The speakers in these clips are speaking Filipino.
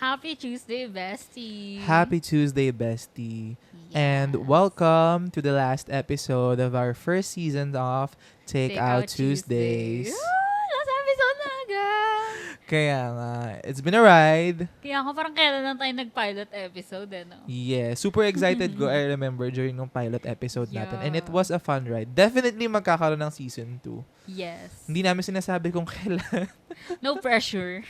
Happy Tuesday, bestie. Happy Tuesday, bestie. Yes. And welcome to the last episode of our first season of Take Out Tuesday. Tuesdays. Last episode na agad. Kaya nga, it's been a ride. Kaya ako parang kailan lang tayo nag-pilot episode, no? Yeah, super excited ko. I remember during yung pilot episode natin. And it Yeah. was a fun ride. Definitely magkakaroon ng season 2. Yes. Hindi namin sinasabi kung kailan. No pressure.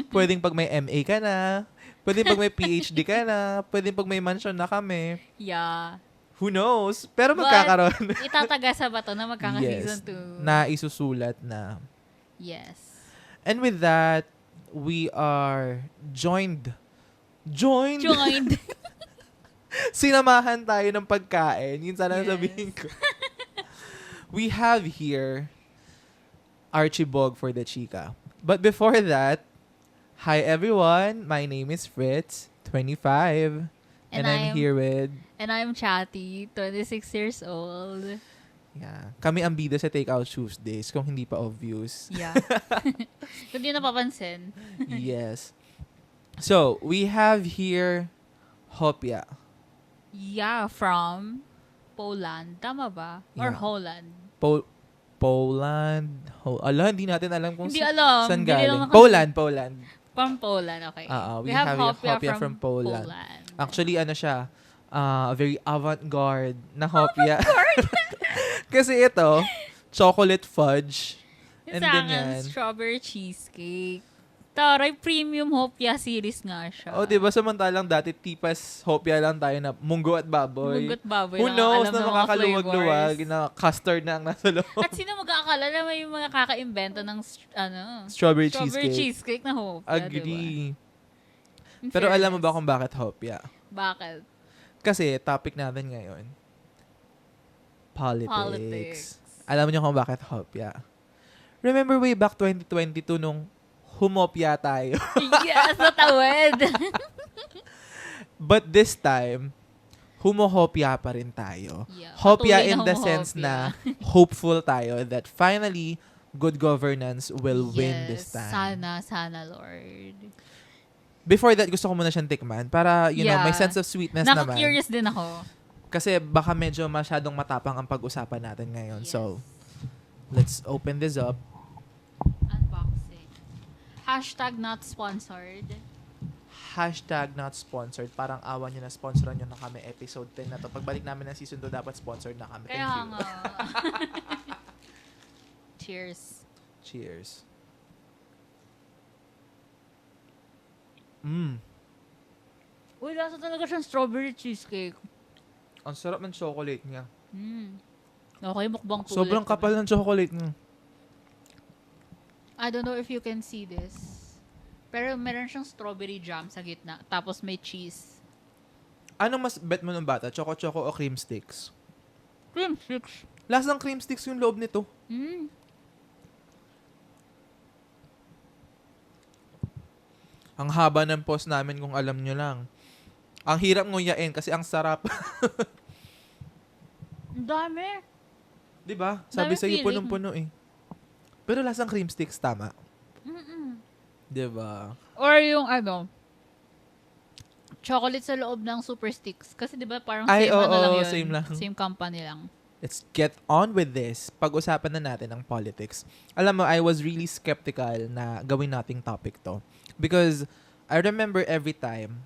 Pwedeng pag may MA ka na. Pwedeng pag may PhD ka na. Pwedeng pag may mansion na kami. Yeah. Who knows? Pero But, magkakaroon. Itatagasa ba to na magkaka-season 2? Na isusulat na. Yes. And with that, we are joined. Joined. Sinamahan tayo ng pagkain. Yun sana Yes. sabihin ko. We have here Archie Bog for the Chica. But before that, hi everyone. My name is Fritz, 25. And I'm here with... And I'm Chatty, 26 years old. Yeah. Kami ang bida sa Take Out Tuesdays, kung hindi pa obvious. Yeah. Kung di napapansin. Yes. So, we have here Hopia. Yeah, from Poland. Tama ba? Or Yeah. Holland? Poland. Hindi natin alam kung Hindi alam. saan Hindi galing. lang Poland. From Poland, okay. We have Hopia from Poland. Poland. Actually, ano siya, very avant-garde na Hopia. Kasi ito, chocolate fudge. And Sa then akin, yan. strawberry cheesecake. Taray, premium Hopia series nga siya. Oh, diba samantalang dati tipas Hopia lang tayo na munggo at baboy. Munggot baboy. Who lang knows alam na ng mga makakaluwag-luwag flavors. na custard na ang nasa loob. At sino mag-aakala na may mga kaka-invento ng Strawberry strawberry cheesecake. cheesecake na Hopia, Agree. diba? In Pero alam mo fairness. ba kung bakit Hopia? Bakit? Kasi topic natin ngayon, politics. Politics. Alam niyo kung bakit Hopia? Remember way back 2022 nung humopya tayo. Yes, natawid. But this time, humohopya pa rin tayo. Yeah, Hopya patuloy in na the sense humohopya. na hopeful tayo that finally, good governance will win this Yes, time. sana, Lord. Before that, gusto ko muna siyang tikman para, you know, may sense of sweetness naman. Naka-curious din ako. Kasi baka medyo masyadong matapang ang pag-usapan natin ngayon. Yes. So, let's open this up. Unboxing. Hashtag not sponsored. Hashtag not sponsored. Parang awan nyo na sponsoran nyo na kami episode 10 na to. Pagbalik namin ng season 2, dapat sponsored na kami. Thank Kaya you. nga. Cheers. Cheers. Uy, lasa talaga siyang strawberry cheesecake. Ang sarap ng chocolate niya. Okay, mukbang po Sobrang ulit kapal kami. ng chocolate niya. I don't know if you can see this. Pero meron siyang strawberry jam sa gitna. Tapos may cheese. Anong mas bet mo ng bata? Choco-choco o cream sticks? Cream sticks. Lasang cream sticks yung loob nito. Ang haba ng post namin kung alam nyo lang. Ang hirap nguyain kasi ang sarap. Ang dami. Diba? Sabi Dami sa'yo, feeling. punong-puno eh. Pero lasang cream sticks, tama. Diba? Or yung chocolate sa loob ng super sticks. Kasi di ba parang Ay, same oo, lang yun. same lang. Same company lang. Let's get on with this. Pag-usapan na natin ang politics. Alam mo, I was really skeptical na gawin nating topic to. Because I remember every time,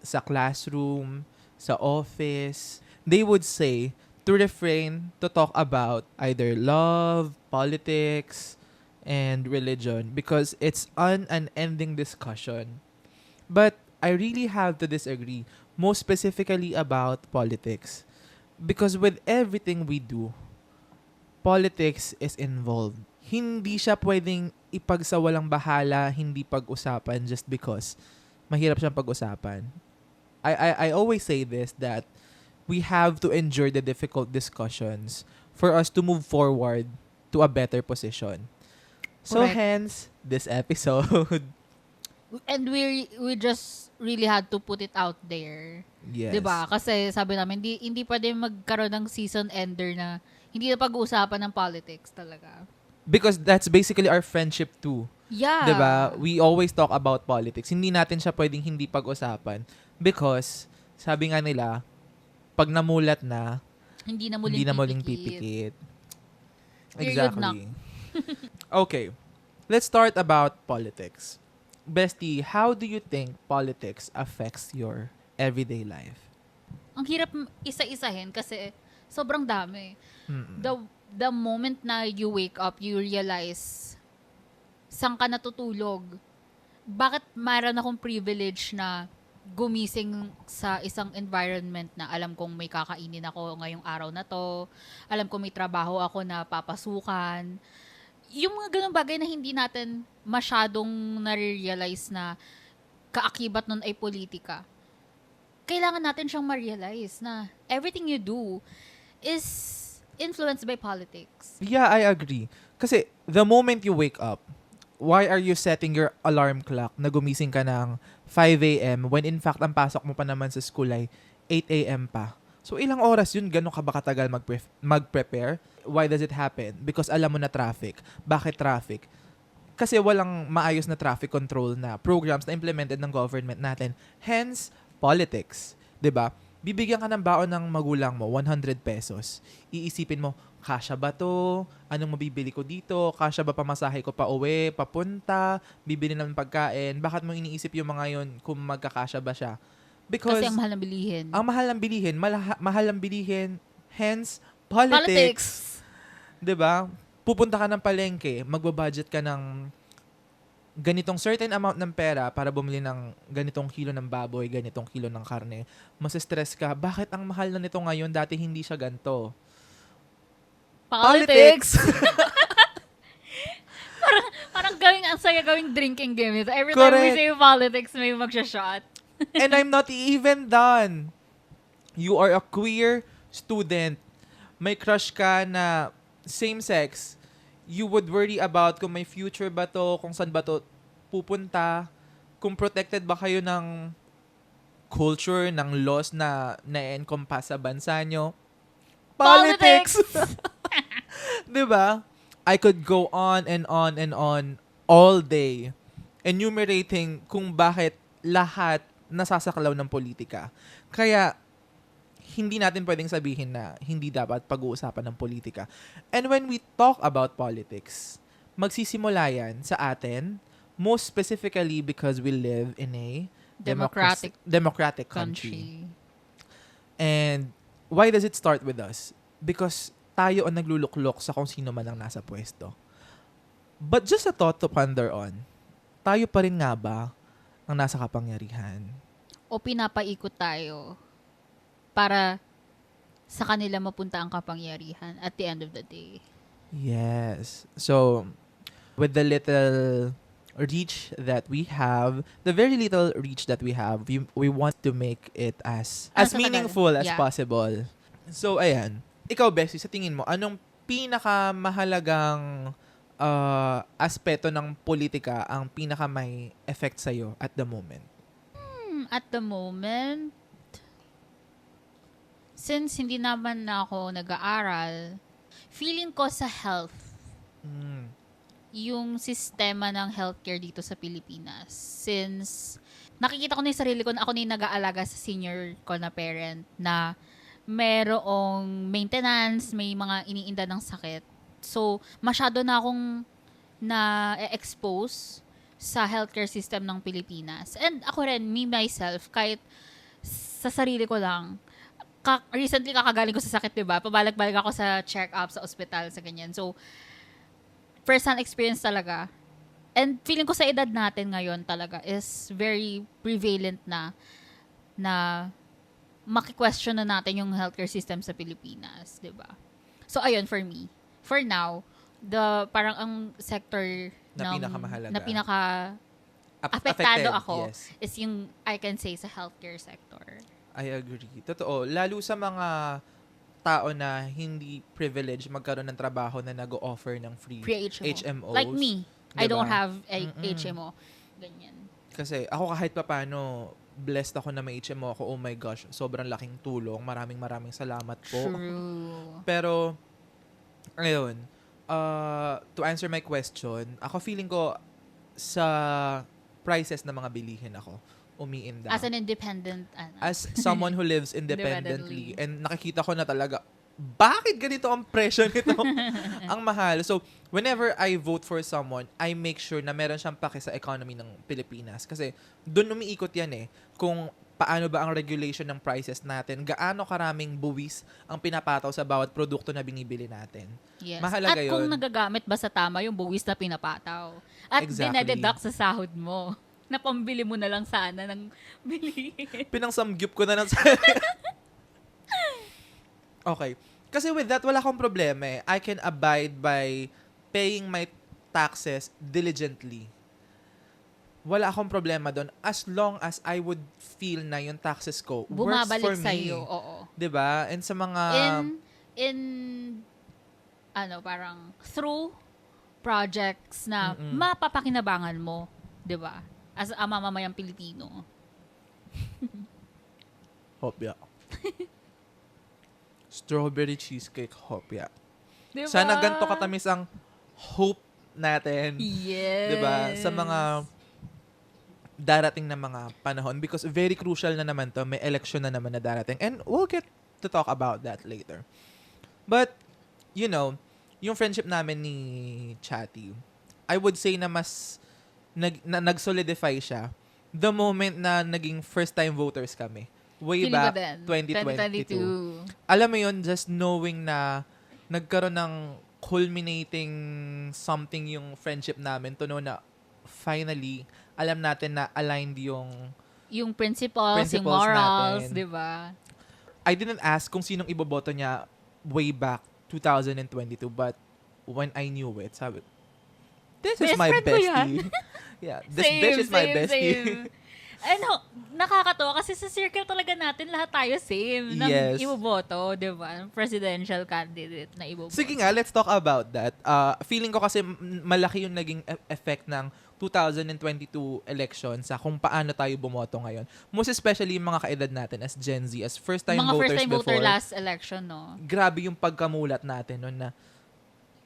sa classroom, sa office, they would say to refrain to talk about either love, politics, and religion because it's an unending discussion. But I really have to disagree, most specifically about politics. Because with everything we do, politics is involved. Hindi siya pwedeng ipagsawalang bahala, hindi pag-usapan just because mahirap siyang pag-usapan. I always say this, that we have to endure the difficult discussions for us to move forward to a better position. So Correct. hence, this episode. And we just really had to put it out there. Yes. 'Di ba? Kasi sabi namin hindi pwede magkaroon ng season ender na hindi na pag-uusapan ng politics talaga. Because that's basically our friendship too. Yeah. 'Di ba? We always talk about politics. Hindi natin siya pwedeng hindi pag-usapan because sabi nga nila, pag namulat na, Hindi na hindi muling na muling pipikit. pipikit. Period na. Exactly. Okay. Let's start about politics. Bestie, how do you think politics affects your everyday life? Ang hirap isa-isahin kasi sobrang dami. Mm-mm. The moment na you wake up, you realize saan ka natutulog. Bakit mayroon akong privilege na gumising sa isang environment na alam kong may kakainin ako ngayong araw na to, alam kong may trabaho ako na papasukan. Yung mga ganung bagay na hindi natin masyadong nare-realize na kaakibat nun ay politika. Kailangan natin siyang ma-realize na everything you do is influenced by politics. Yeah, I agree. Kasi the moment you wake up, why are you setting your alarm clock na gumising ka ng 5 a.m. when in fact ang pasok mo pa naman sa school ay 8 a.m. pa? So ilang oras yun? Gano'n ka ba katagal mag-prepare? Why does it happen? Because alam mo na traffic. Bakit traffic? Kasi walang maayos na traffic control na programs na implemented ng government natin. Hence, politics. 'Di ba? Bibigyan ka ng baon ng magulang mo, 100 pesos. Iisipin mo, kasya ba to? Anong mabibili ko dito? Kasya ba pamasahe ko pa uwi, papunta, bibili ng pagkain? Bakit mo iniisip yung mga yon kung magkakasya ba siya? Because Kasi ang mahal ng bilihin. ang mahal ng bilihin, mahal ng bilihin, hence, politics. 'Di ba? Pupunta ka ng palengke, magbabudget ka ng ganitong certain amount ng pera para bumili ng ganitong kilo ng baboy, ganitong kilo ng karne. Mas-stress ka, bakit ang mahal na nito ngayon, dati hindi siya ganito? Politics! parang ang saya gawing drinking game ito. Every time we Correct. say politics, may magsha-shot. And I'm not even done. You are a queer student. May crush ka na same sex. You would worry about kung may future ba to, kung saan ba to pupunta, kung protected ba kayo ng culture, ng laws na na-encompass sa bansa nyo. Politics! 'Di ba? I could go on and on and on all day enumerating kung bakit lahat nasasaklaw ng politika. Kaya hindi natin pwedeng sabihin na hindi dapat pag-uusapan ng politika. And when we talk about politics, magsisimula yan sa atin, most specifically because we live in a democratic country. And why does it start with us? Because tayo ang nagluluklok sa kung sino man ang nasa pwesto. But just a thought to ponder on, tayo pa rin nga ba ang nasa kapangyarihan? O pinapaikot tayo para sa kanila mapunta ang kapangyarihan at the end of the day. Yes. So, with the little reach that we have, the very little reach that we have, we want to make it as meaningful as possible. So, ayan. Ikaw, Bessie, sa tingin mo, anong pinakamahalagang aspeto ng politika ang pinaka may effect sa'yo at the moment? At the moment, since hindi naman na ako nag-aaral, feeling ko sa health, yung sistema ng healthcare dito sa Pilipinas. Since nakikita ko na yung sarili ko na ako na yung nag-aalaga sa senior ko na parent na merong maintenance, may mga iniinda ng sakit. So, masyado na akong na-expose sa healthcare system ng Pilipinas. And ako rin, me myself, kahit sa sarili ko lang, recently kakagaling ko sa sakit, diba? Pabalik-balik ako sa check-up, sa ospital, sa ganyan. So, first-hand experience talaga. And feeling ko sa edad natin ngayon talaga is very prevalent na maki-question na natin yung healthcare system sa Pilipinas, 'di ba? So ayun, for me, for now, parang ang sector na pinakamahalaga, na pinaka apektado ako yes, is yung I can say sa healthcare sector. I agree. Totoo, lalo sa mga tao na hindi privileged magkaroon ng trabaho na nag-o-offer ng free HMOs. Like me, diba? I don't have a HMO. Ganyan. Kasi ako kahit papaano, blessed ako na may HMO ako. Oh my gosh, sobrang laking tulong. Maraming salamat po. True. Pero, ayun, to answer my question, ako feeling ko, sa prices ng mga bilihin ako umiinda. As an independent, As someone who lives independently, Independently. and nakikita ko na talaga, bakit ganito ang presyo nito? Ang mahal. So, whenever I vote for someone, I make sure na meron siyang pake sa economy ng Pilipinas. Kasi doon umiikot yan eh. Kung paano ba ang regulation ng prices natin, gaano karaming buwis ang pinapataw sa bawat produkto na binibili natin. yes. Mahalaga At kung yun. nagagamit ba sa tama yung buwis na pinapataw. At Exactly. dinededuct sa sahod mo. Na pambili mo na lang sana ng bilihin. Pinangsamgyup ko na ng Okay. Kasi with that, wala akong problema eh. I can abide by paying my taxes diligently. Wala akong problema doon as long as I would feel na yung taxes ko works for Bumabalik me. sa iyo. Oo. 'Di ba? And sa mga in parang through projects na mapapakinabangan mo, 'di ba? As a mamamayang Pilipino. hopya. Strawberry cheesecake hopya. 'Di ba? Sana ganito katamis ang hope natin. Yes. 'Di ba? Sa mga darating na mga panahon because very crucial na naman to, may election na naman na darating and we'll get to talk about that later. But you know, yung friendship namin ni Chatty, I would say na mas nag-solidify siya the moment na naging first time voters kami. Way Feeling ko back din. 2022. Alam mo yun, just knowing na nagkaroon ng culminating something yung friendship namin to know na finally, alam natin na aligned Yung principles yung Principles morals, natin. 'di ba? I didn't ask kung sinong iboboto niya way back 2022 but when I knew it, sabi, this is Best my friend ko yan. bestie. Yeah, this bitch is my bestie. Same. Ano, nakakatawa kasi sa circle talaga natin lahat tayo same ng Yes. iboboto, 'di ba? Presidential candidate na iboboto. Sige nga, let's talk about that. Feeling ko kasi malaki yung naging effect ng 2022 election sa kung paano tayo bumoto ngayon. Most especially yung mga kaedad natin as Gen Z, as first-time mga voters first time voter before. last election, no? Grabe yung pagkamulat natin noon na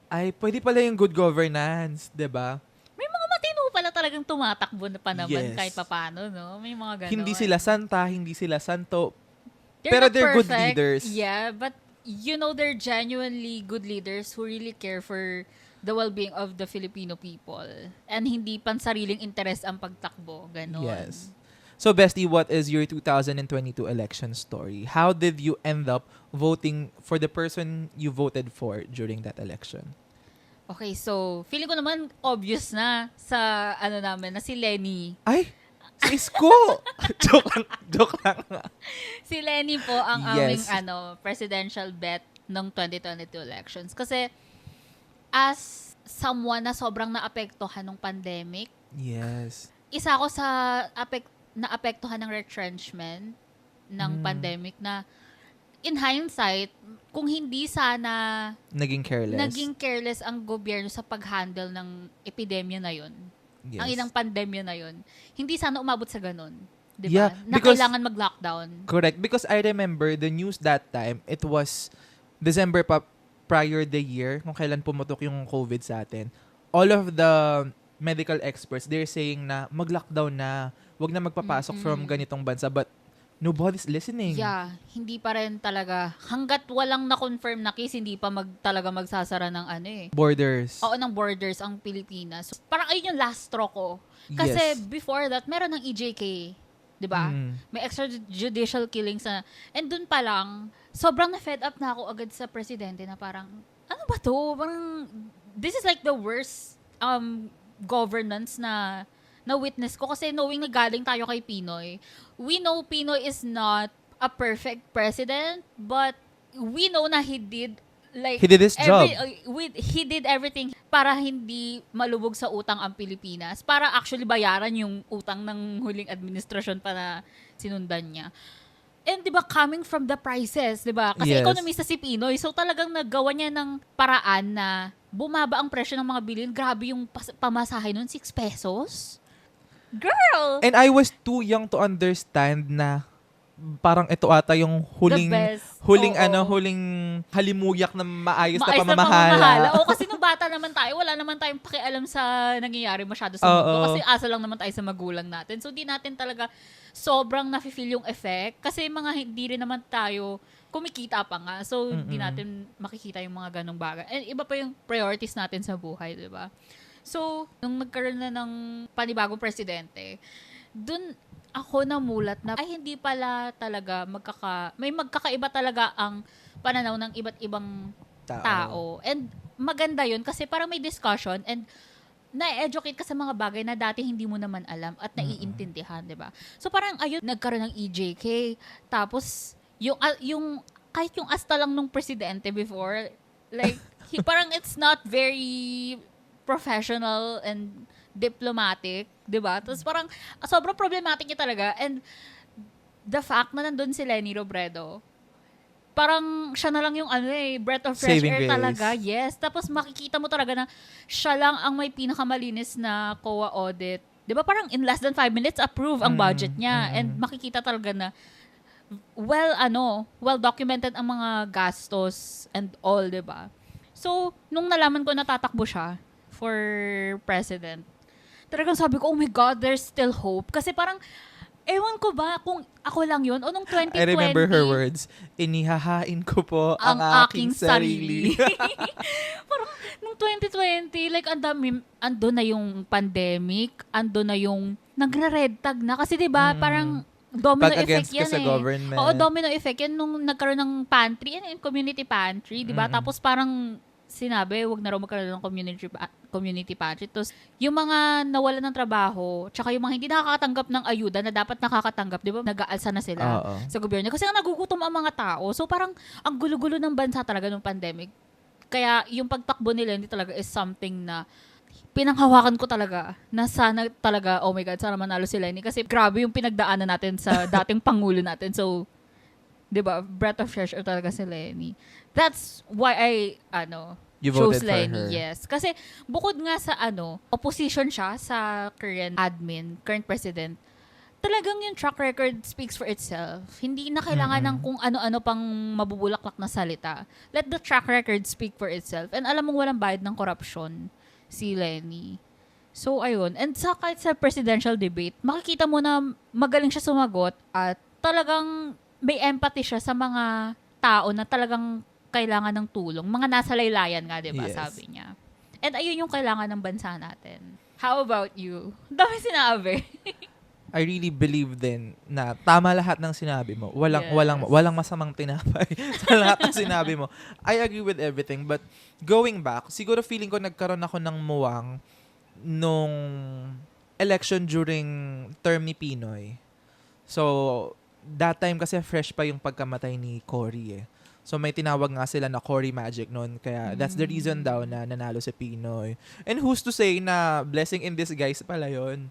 ay, pwede pala yung good governance, 'di ba? May mga matino pala talagang tumatakbo na pa naman Yes. kahit papano, no? May mga ganon. Hindi sila santa, hindi sila santo. They're pero not they're good perfect. leaders. Yeah, but you know, they're genuinely good leaders who really care for the well-being of the Filipino people. And hindi pansariling interes ang pagtakbo. Ganon. Yes. So, Bestie, what is your 2022 election story? How did you end up voting for the person you voted for during that election? Okay, so, feeling ko naman obvious na sa namin, na si Lenny. Ay! Si Isko! joke lang. Si Lenny po ang Yes. aming presidential bet ng 2022 elections. Kasi, as someone na sobrang naapektuhan ng pandemic, Yes. isa ako sa naapektuhan ng retrenchment ng pandemic na in hindsight, kung hindi sana Naging careless. ang gobyerno sa pag-handle ng epidemya na yun, Yes. ang inang pandemya na yun, hindi sana umabot sa ganun. Di Yeah, ba? Na because- kailangan mag-lockdown. Correct. Because I remember the news that time, it was December pa prior the year, kung kailan pumutok yung COVID sa atin. All of the medical experts, they're saying na mag-lockdown na, wag na magpapasok from ganitong bansa. But nobody's listening. Yeah, hindi pa rin talaga. Hanggat walang na-confirm na case, hindi pa talaga magsasara ng Borders. Oo, ng borders ang Pilipinas. Parang ayun yung last straw ko. Kasi Yes. before that, meron ng EJK. 'Di ba? May extrajudicial killings na. And dun pa lang, sobrang na-fed up na ako agad sa presidente na parang, ano ba to? Parang, this is like the worst governance na witness ko. Kasi knowing na galing tayo kay Pinoy, we know Pinoy is not a perfect president, but we know na he did He did his job. He did everything para hindi malubog sa utang ang Pilipinas. Para actually bayaran yung utang ng huling administrasyon pa na sinundan niya. And 'di ba, coming from the prices, 'di ba? Kasi Yes. economista si Pinoy, so talagang naggawa niya ng paraan na bumaba ang presyo ng mga bilhin. Grabe yung pamasahe nun, 6 pesos. Girl! And I was too young to understand na parang ito ata yung huling The best. huling Oo. ano, huling halimuyak na maayos na Maayos na pamamahala. pamamahala. O kasi nung bata naman tayo, wala naman tayong pakialam sa nangyayari masyado sa mundo. Oo. Kasi asa lang naman tayo sa magulang natin. So, di natin talaga sobrang nafe-feel yung effect. Kasi mga hindi rin naman tayo kumikita pa nga. So, di natin makikita yung mga ganong bagay. And iba pa yung priorities natin sa buhay, di ba? So, nung nagkaroon na ng panibagong presidente, dun ako namulat na ay hindi pala talaga may magkakaiba talaga ang pananaw ng iba't ibang tao. And maganda yun kasi parang may discussion and na-educate ka sa mga bagay na dati hindi mo naman alam at naiintindihan, di ba? So parang ayun, nagkaroon ng EJK. Tapos, yung kahit yung asta lang nung presidente before, like, parang it's not very professional and diplomatic, di ba? Tapos parang sobrang problematic niya talaga. And the fact na nandun si Leni Robredo, parang siya na lang yung breath of fresh Saving air grace. talaga. Yes. Tapos makikita mo talaga na siya lang ang may pinakamalinis na COA audit. Di ba parang in less than 5 minutes approve ang budget niya. And makikita talaga na well documented ang mga gastos and all, di ba? So, nung nalaman ko na tatakbo siya for president, talagang sabi ko, oh my God, there's still hope. Kasi parang, ewan ko ba kung ako lang yun o nung 2020. I remember her words, inihahain ko po ang aking sarili. Parang, nung 2020, like, ando na yung pandemic, ando na yung nagre-red tag na. Kasi diba, parang, domino effect Pag-against ka yan sa government. Oo, domino effect yan nung nagkaroon ng pantry, yung community pantry, diba? Tapos parang, sinabi, wag na raw magkaroon ng community pantry. Tapos, yung mga nawalan ng trabaho, tsaka yung mga hindi nakakatanggap ng ayuda na dapat nakakatanggap, di ba? Nag-aalsa na sila sa gobyerno. Kasi ang nagugutom ang mga tao. So, parang, ang gulo-gulo ng bansa talaga nung pandemic. Kaya, yung pagtakbo nila, hindi talaga is something na pinanghawakan ko talaga na sana talaga, oh my God, sana manalo si Leni. Kasi grabe yung pinagdaanan natin sa dating pangulo natin. So, di ba, breath of fresh air talaga si Leni. That's why You chose voted for Leni, her. yes. Kasi bukod nga sa opposition siya sa current president, talagang yung track record speaks for itself. Hindi na kailangan ng kung ano-ano pang mabubulaklak na salita. Let the track record speak for itself. And alam mong walang bayad ng korupsyon si Leni. So, ayun. And kahit sa presidential debate, makikita mo na magaling siya sumagot at talagang may empathy siya sa mga tao na talagang kailangan ng tulong. Mga nasa laylayan nga, diba? Yes. Sabi niya. And ayun yung kailangan ng bansa natin. How about you? Dami sinabi. I really believe din na tama lahat ng sinabi mo. Yes. Walang masamang tinapay sa lahat ng sinabi mo. I agree with everything, but going back, siguro feeling ko nagkaroon ako ng muwang nung election during term ni Pinoy. So, that time kasi fresh pa yung pagkamatay ni Cory eh. So may tinawag nga sila na Cory Magic noon. Kaya that's the reason daw na nanalo si Pinoy. And who's to say na blessing in disguise pala yun?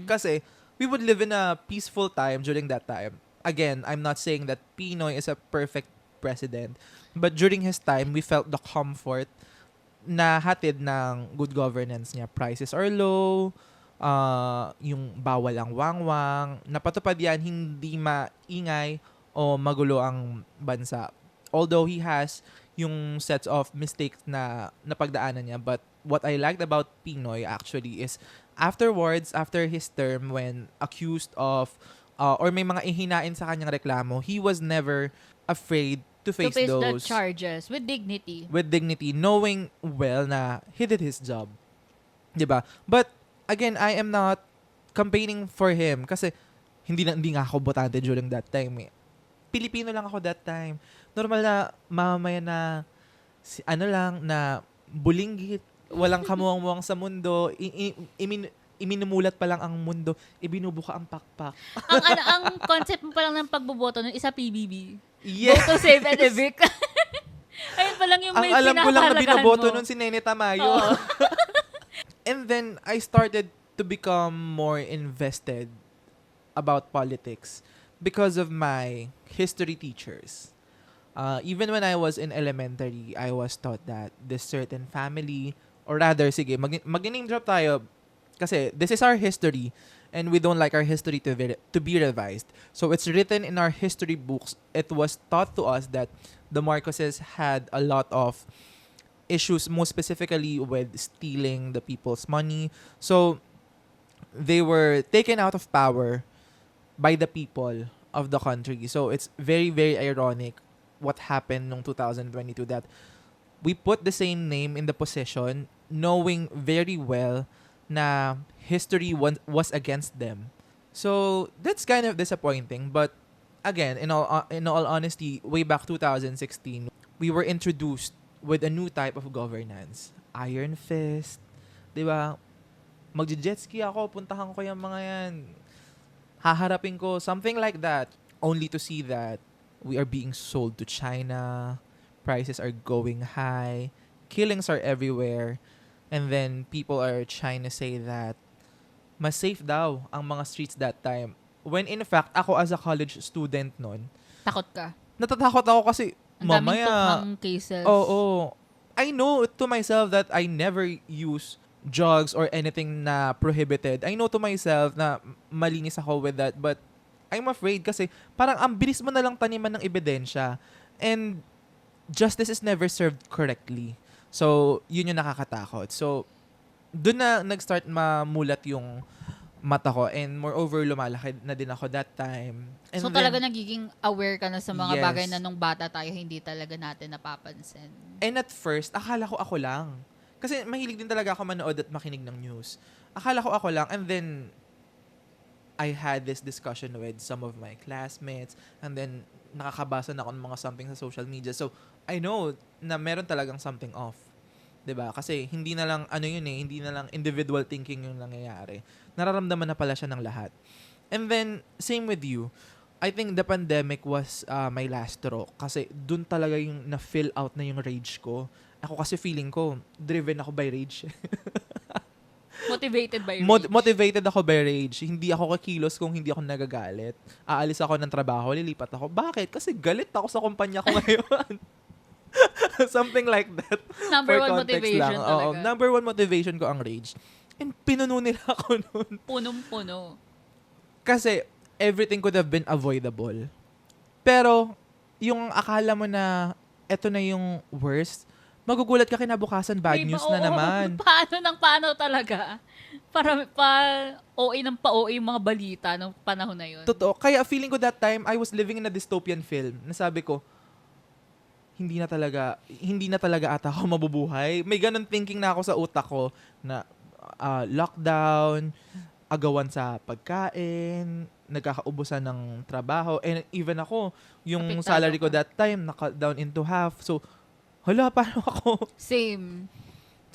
Kasi we would live in a peaceful time during that time. Again, I'm not saying that Pinoy is a perfect president. But during his time, we felt the comfort na hatid ng good governance niya. Prices are low, yung bawal ang wangwang, napatupad yan, hindi maingay o magulo ang bansa. Although he has yung sets of mistakes na napagdaanan niya, but what I liked about Pinoy actually is afterwards, after his term, when accused of or may mga ihinain sa kanyang reklamo, he was never afraid to face the those charges with dignity. with dignity, knowing well na he did his job. 'Di ba? But again, I am not campaigning for him kasi hindi nga ako botante during that time. Pilipino lang ako that time. Normal na mamamayan na na bulinggit, walang kamuwang-muwang sa mundo, iminumulat pa lang ang mundo, ibinubuka ang pakpak. ang concept mo pa lang ng pagboboto nun, isa PBB. Yes! Vote to save and evict. Ayun pa lang yung may Ang alam ko lang na pinapahalagahan binoboto mo. nun si Nene Tamayo. Oo. And then, I started to become more invested about politics because of my history teachers. Even when I was in elementary, I was taught that this certain family, or rather, sige, mag-name drop tayo, Kasi this is our history and we don't like our history to be revised. So it's written in our history books. It was taught to us that the Marcoses had a lot of issues, most specifically with stealing the people's money. So they were taken out of power by the people of the country. So it's very, very ironic what happened in 2022 that we put the same name in the position knowing very well na history was against them. So that's kind of disappointing. But again, in all honesty, way back 2016, we were introduced with a new type of governance. Iron Fist, di ba? Magje-jet ski ako, puntahan ko yung mga yan. Haharapin ko, something like that. Only to see that we are being sold to China, prices are going high, killings are everywhere, and then people are trying to say that mas safe daw ang mga streets that time. When in fact, ako as a college student nun, Takot ka. natatakot ako kasi Ang daming mamaya, tukhang cases. oo. I know to myself that I never use drugs or anything na prohibited. I know to myself na malinis ako with that, but I'm afraid kasi parang ang bilis mo na lang taniman ng ebidensya and justice is never served correctly. So, yun yung nakakatakot. So, doon na nag-start mamulat yung mata ko and moreover, lumalaki na din ako that time. And So then, talaga nagiging aware ka na sa mga Yes. bagay na nung bata tayo hindi talaga natin napapansin. and at first, akala ko ako lang. Kasi mahilig din talaga ako manood at makinig ng news. Akala ko ako lang and then I had this discussion with some of my classmates and then nakakabasa na ako ng mga something sa social media. So, I know na meron talagang something off. 'Di ba? Kasi hindi na lang hindi na lang individual thinking yung nangyayari. Nararamdaman na pala siya ng lahat. And then same with you. I think the pandemic was my last straw kasi dun talaga yung na-fill out na yung rage ko. Ako kasi feeling ko driven ako by rage. Motivated by rage. Motivated ako by rage. Hindi ako kikilos kung hindi ako nagagalit. Aalis ako ng trabaho, lilipat ako. Bakit? Kasi galit ako sa kumpanya ko ngayon. Something like that. Number For one context motivation lang. talaga. Oo, number one motivation ko ang rage. And pinuno nila ako noon. Punong-puno. Kasi everything could have been avoidable. Pero, yung akala mo na eto na yung worst, magugulat ka kinabukasan, bad news na naman. Paano talaga? Para OA ng pa-OA yung mga balita ng panahon na yun. Totoo. Kaya feeling ko that time, I was living in a dystopian film. Nasabi ko, hindi na talaga ata ako mabubuhay. May ganun thinking na ako sa utak ko na lockdown, agawan sa pagkain, nagkakaubusan ng trabaho. And even ako, yung Apektado salary ko ka. that time, naka down into half. So, hala, paano ako? Same.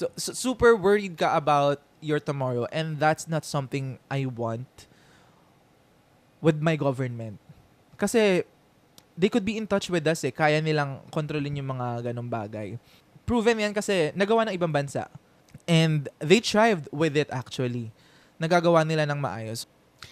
So, super worried ka about your tomorrow. And that's not something I want with my government. Kasi, they could be in touch with us eh. Kaya nilang kontrolin yung mga ganong bagay. Proven yan kasi nagawa ng ibang bansa. And they thrived with it actually. Nagagawa nila ng maayos.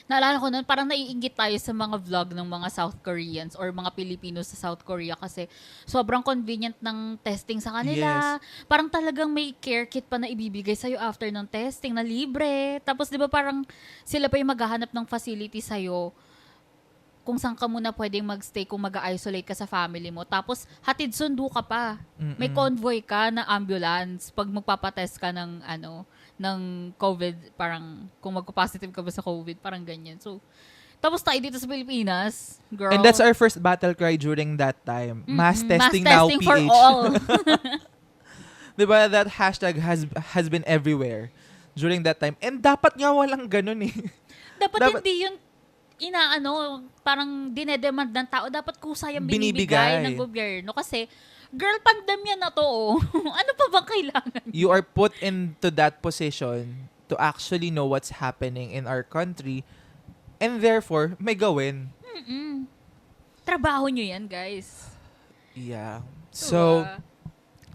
Naalala ko nun, parang naiinggit tayo sa mga vlog ng mga South Koreans or mga Pilipinos sa South Korea kasi sobrang convenient ng testing sa kanila. Parang talagang may care kit pa na ibibigay sa'yo after ng testing na libre. Tapos di ba parang sila pa yung maghahanap ng facility sa'yo kung saan ka muna pwedeng magstay kung mag-isolate ka sa family mo. Tapos, hatid sundo ka pa. May convoy ka na ambulance pag magpapatest ka ng COVID, parang kung magpa-positive ka ba sa COVID, parang ganyan. So, tapos tayo dito sa Pilipinas, girl. And that's our first battle cry during that time. Mass testing now, PH. for all. Diba, that hashtag has been everywhere during that time. And dapat nga walang ganun eh. dapat hindi yun parang dinedemand ng tao. Dapat kusayang binibigay ng gobyerno. Kasi, girl, pandemya na to. Oh. Ano pa bang kailangan? You are put into that position to actually know what's happening in our country and therefore, may gawin. Trabaho nyo yan, guys. Yeah. So, Diba?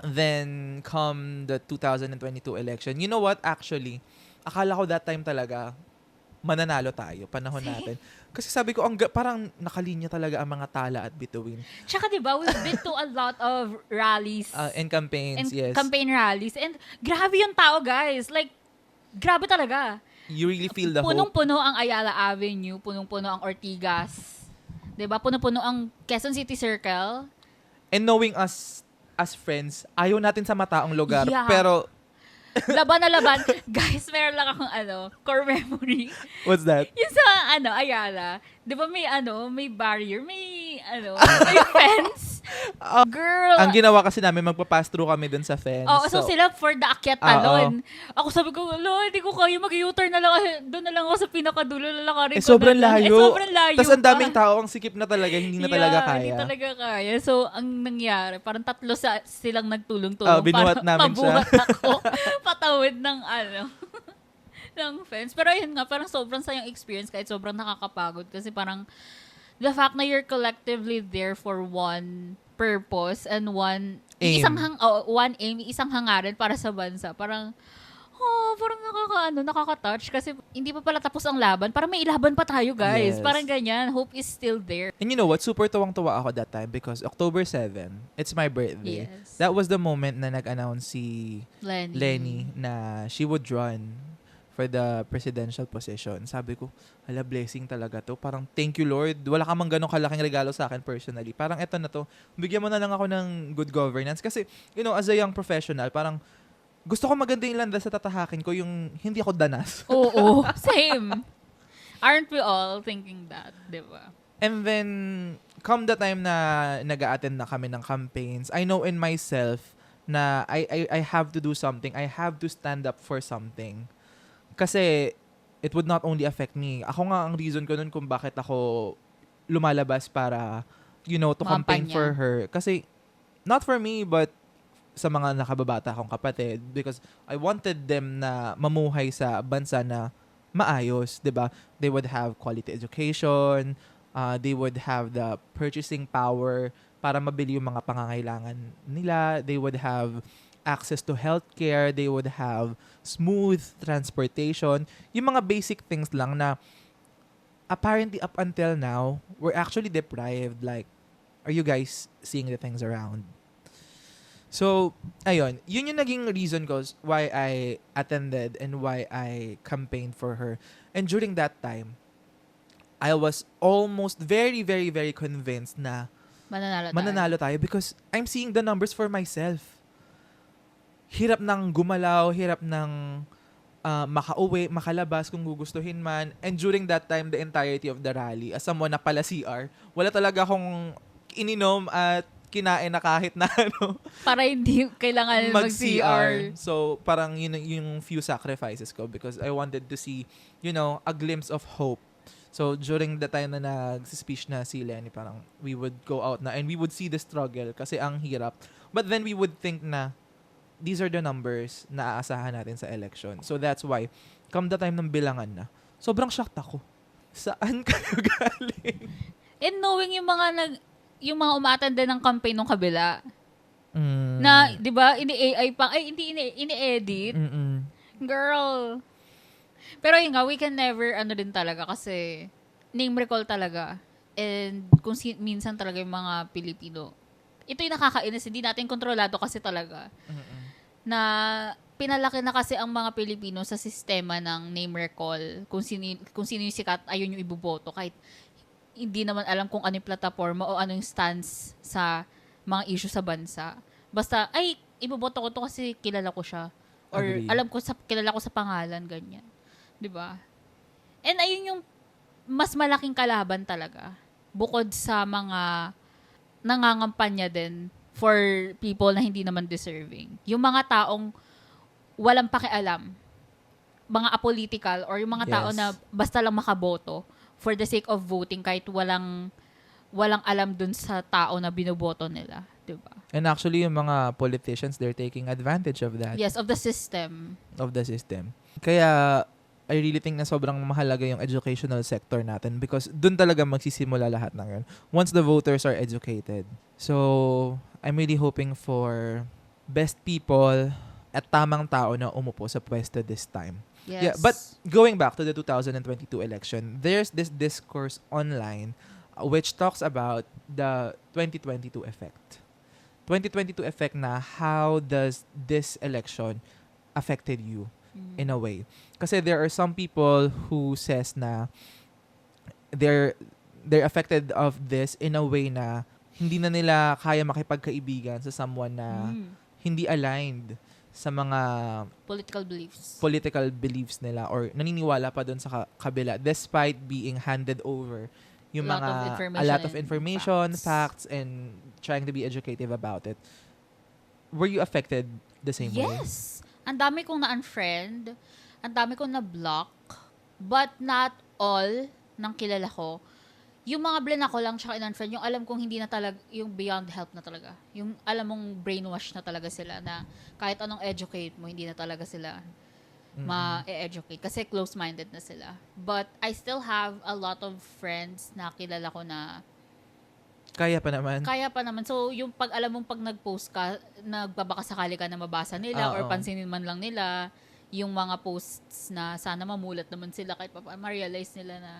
then come the 2022 election. You know what? Actually, akala ko that time talaga, mananalo tayo, panahon natin. Kasi sabi ko, parang nakalinya talaga ang mga tala at bituin. Tsaka diba, we've been to a lot of rallies. And campaigns, And yes. campaign rallies. And grabe yung tao, guys. Like, grabe talaga. You really feel the hope. Punong-puno ang Ayala Avenue, punong-puno ang Ortigas. 'Di ba? Punong-puno ang Quezon City Circle. And knowing us as friends, ayaw natin sa mataong lugar. Yeah. Pero, Laban na laban. Guys, meron lang akong core memory. what's that? Yung sa Ayala, 'di ba may barrier, may fence. Girl. Ang ginawa kasi namin, magpa-pass through kami dun sa fence. So sila for the akyat talon. Ako sabi ko, hindi ko kaya mag-U-turn na lang. Doon na lang ako sa pinakadulo na lakarin ko. Sobrang layo. Sobrang layo. Tapos ang pa. daming tao, ang sikip na talaga, hindi na talaga kaya. Hindi talaga kaya. So, ang nangyari, parang tatlo silang nagtulong-tulong. Binuhat para namin siya. mabuhat ako. Patawid ng ng fence. Pero ayun nga, parang sobrang sayang experience kahit sobrang nakakapagod. Kasi parang, the fact na you're collectively there for one purpose and one aim. One aim, isang hangarin para sa bansa. Parang parang nakaka-touch kasi hindi pa pala tapos ang laban. Parang may ilaban pa tayo, guys. Yes. Parang ganyan. Hope is still there. And you know what? Super tuwang-tuwa ako that time because October 7, it's my birthday. Yes. That was the moment na nag-announce si Lenny na she would run for the presidential position. Sabi ko, hala, blessing talaga to. Parang, thank you, Lord. Wala ka mang ganong kalaking regalo sa akin personally. Parang, eto na to. Bigyan mo na lang ako ng good governance. Kasi, as a young professional, parang, gusto ko maganda yung landas sa tatahakin ko, yung hindi ako danas. Oo. Same. Aren't we all thinking that? Diba? And then, come the time na nag-a-attend na kami ng campaigns, I know in myself na I have to do something. I have to stand up for something. Kasi, it would not only affect me. Ako nga ang reason ko nun kung bakit ako lumalabas para, to campaign Kampanya. for her. Kasi, not for me, but sa mga nakababata akong kapatid. Because I wanted them na mamuhay sa bansa na maayos, 'di ba? They would have quality education, they would have the purchasing power para mabili yung mga pangangailangan nila. They would have access to healthcare, they would have smooth transportation. Yung mga basic things lang na apparently up until now, we're actually deprived. Like, are you guys seeing the things around? So, ayun. Yun yung naging reason ko why I attended and why I campaigned for her. And during that time, I was almost very, very, very convinced na mananalo tayo because I'm seeing the numbers for myself. Hirap ng gumalaw, hirap ng makauwi, makalabas kung gugustuhin man. And during that time, the entirety of the rally, as someone na pala CR, wala talaga akong ininom at kinain na kahit na para hindi kailangan mag-CR. So, parang yun yung few sacrifices ko because I wanted to see, a glimpse of hope. So, during the time na nag-speech na si Lenny, parang we would go out na and we would see the struggle kasi ang hirap. But then we would think na these are the numbers na aasahan natin sa election. So, that's why, come the time ng bilangan na, sobrang shocked ako. Saan kayo galing? And knowing yung mga umatanda ng campaign ng kabila. Na, di ba, ini-AI pa, hindi ini-edit. Girl. Pero yun nga, we can never, din talaga, kasi name recall talaga. And kung minsan talaga yung mga Pilipino, ito yung nakakainis, hindi natin kontrolado kasi talaga. Na pinalaki na kasi ang mga Pilipino sa sistema ng name recall. Kung sino yung sikat, ayun yung iboboto. Kahit hindi naman alam kung ano yung plataforma o ano yung stance sa mga issue sa bansa. Basta, iboboto ko to kasi kilala ko siya. Or Agree. kilala ko sa pangalan, ganyan. 'Di ba? And ayun yung mas malaking kalaban talaga. Bukod sa mga nangangampanya din for people na hindi naman deserving. Yung mga taong walang pakialam, mga apolitical, or yung mga tao na basta lang makaboto for the sake of voting kahit walang alam dun sa tao na binoboto nila. Diba? And actually, yung mga politicians, they're taking advantage of that. Yes, of the system. Kaya, I really think na sobrang mahalaga yung educational sector natin because dun talaga magsisimula lahat ng yun. Once the voters are educated. So, I'm really hoping for best people at tamang tao na umupo sa pwesto this time. Yes. Yeah, but going back to the 2022 election, there's this discourse online which talks about the 2022 effect. 2022 effect na how does this election affected you? in a way. Kasi there are some people who says na they're affected of this in a way na hindi na nila kaya makipagkaibigan sa someone na hindi aligned sa mga political beliefs nila or naniniwala pa doon sa kabila despite being handed over yung a lot of information, facts, and trying to be educative about it. Were you affected the same way? Yes. Ang dami kong na-unfriend, ang dami kong na-block, but not all ng kilala ko. Yung mga blend ako lang tsaka in-unfriend, yung alam kong hindi na talaga, yung beyond help na talaga. Yung alam mong brainwash na talaga sila na kahit anong educate mo, hindi na talaga sila ma-educate kasi close-minded na sila. But I still have a lot of friends na kilala ko na kaya pa naman. So, yung pag alam mong pag nag-post ka, nagbabaka sakali ka na mabasa nila or pansinin man lang nila yung mga posts na sana mamulat naman sila kahit ma-realize nila na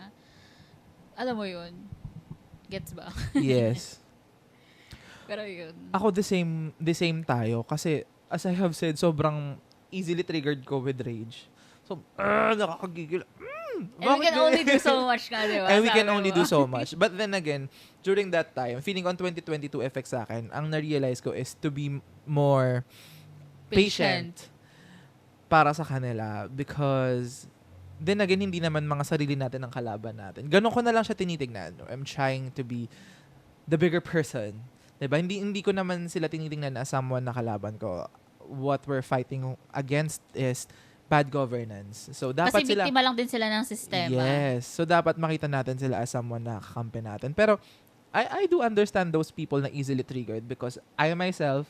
alam mo yun. Gets ba? Yes. Pero yun. Ako the same tayo kasi as I have said, sobrang easily triggered ko with rage. So, nakakagigil. And we can only do so much nga, di ba? And we can only do so much. But then again, during that time, feeling on 2022 effect sa akin, ang na-realize ko is to be more patient para sa kanila because then again, hindi naman mga sarili natin ang kalaban natin. Ganon ko na lang siya tinitignan. I'm trying to be the bigger person. Diba? Hindi ko naman sila tinitingnan as someone na kalaban ko. What we're fighting against is bad governance. So, dapat kasi biktima lang din sila ng sistema. Yes. So, dapat makita natin sila as someone na kakampi natin. Pero, I do understand those people na easily triggered because I myself...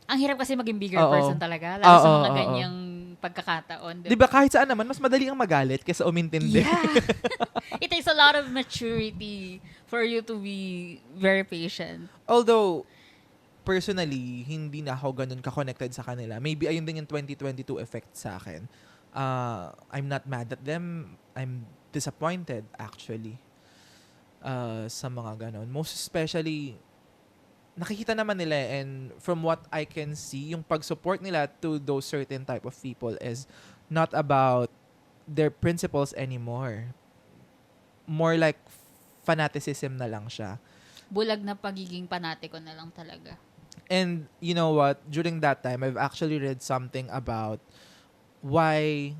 Ang hirap kasi maging bigger person talaga. Lalo sa mga ganyang pagkakataon. Diba kahit saan naman, mas madali ang magalit kaysa umintindi. Yeah. It takes a lot of maturity for you to be very patient. Although, personally, hindi na ako ganun ka-connected sa kanila. Maybe ayun din yung 2022 effect sa akin. I'm not mad at them. I'm disappointed, actually. Sa mga ganun. Most especially, nakikita naman nila and from what I can see, yung pag-support nila to those certain type of people is not about their principles anymore. More like fanaticism na lang siya. Bulag na pagiging panatiko na lang talaga. And you know what? During that time, I've actually read something about why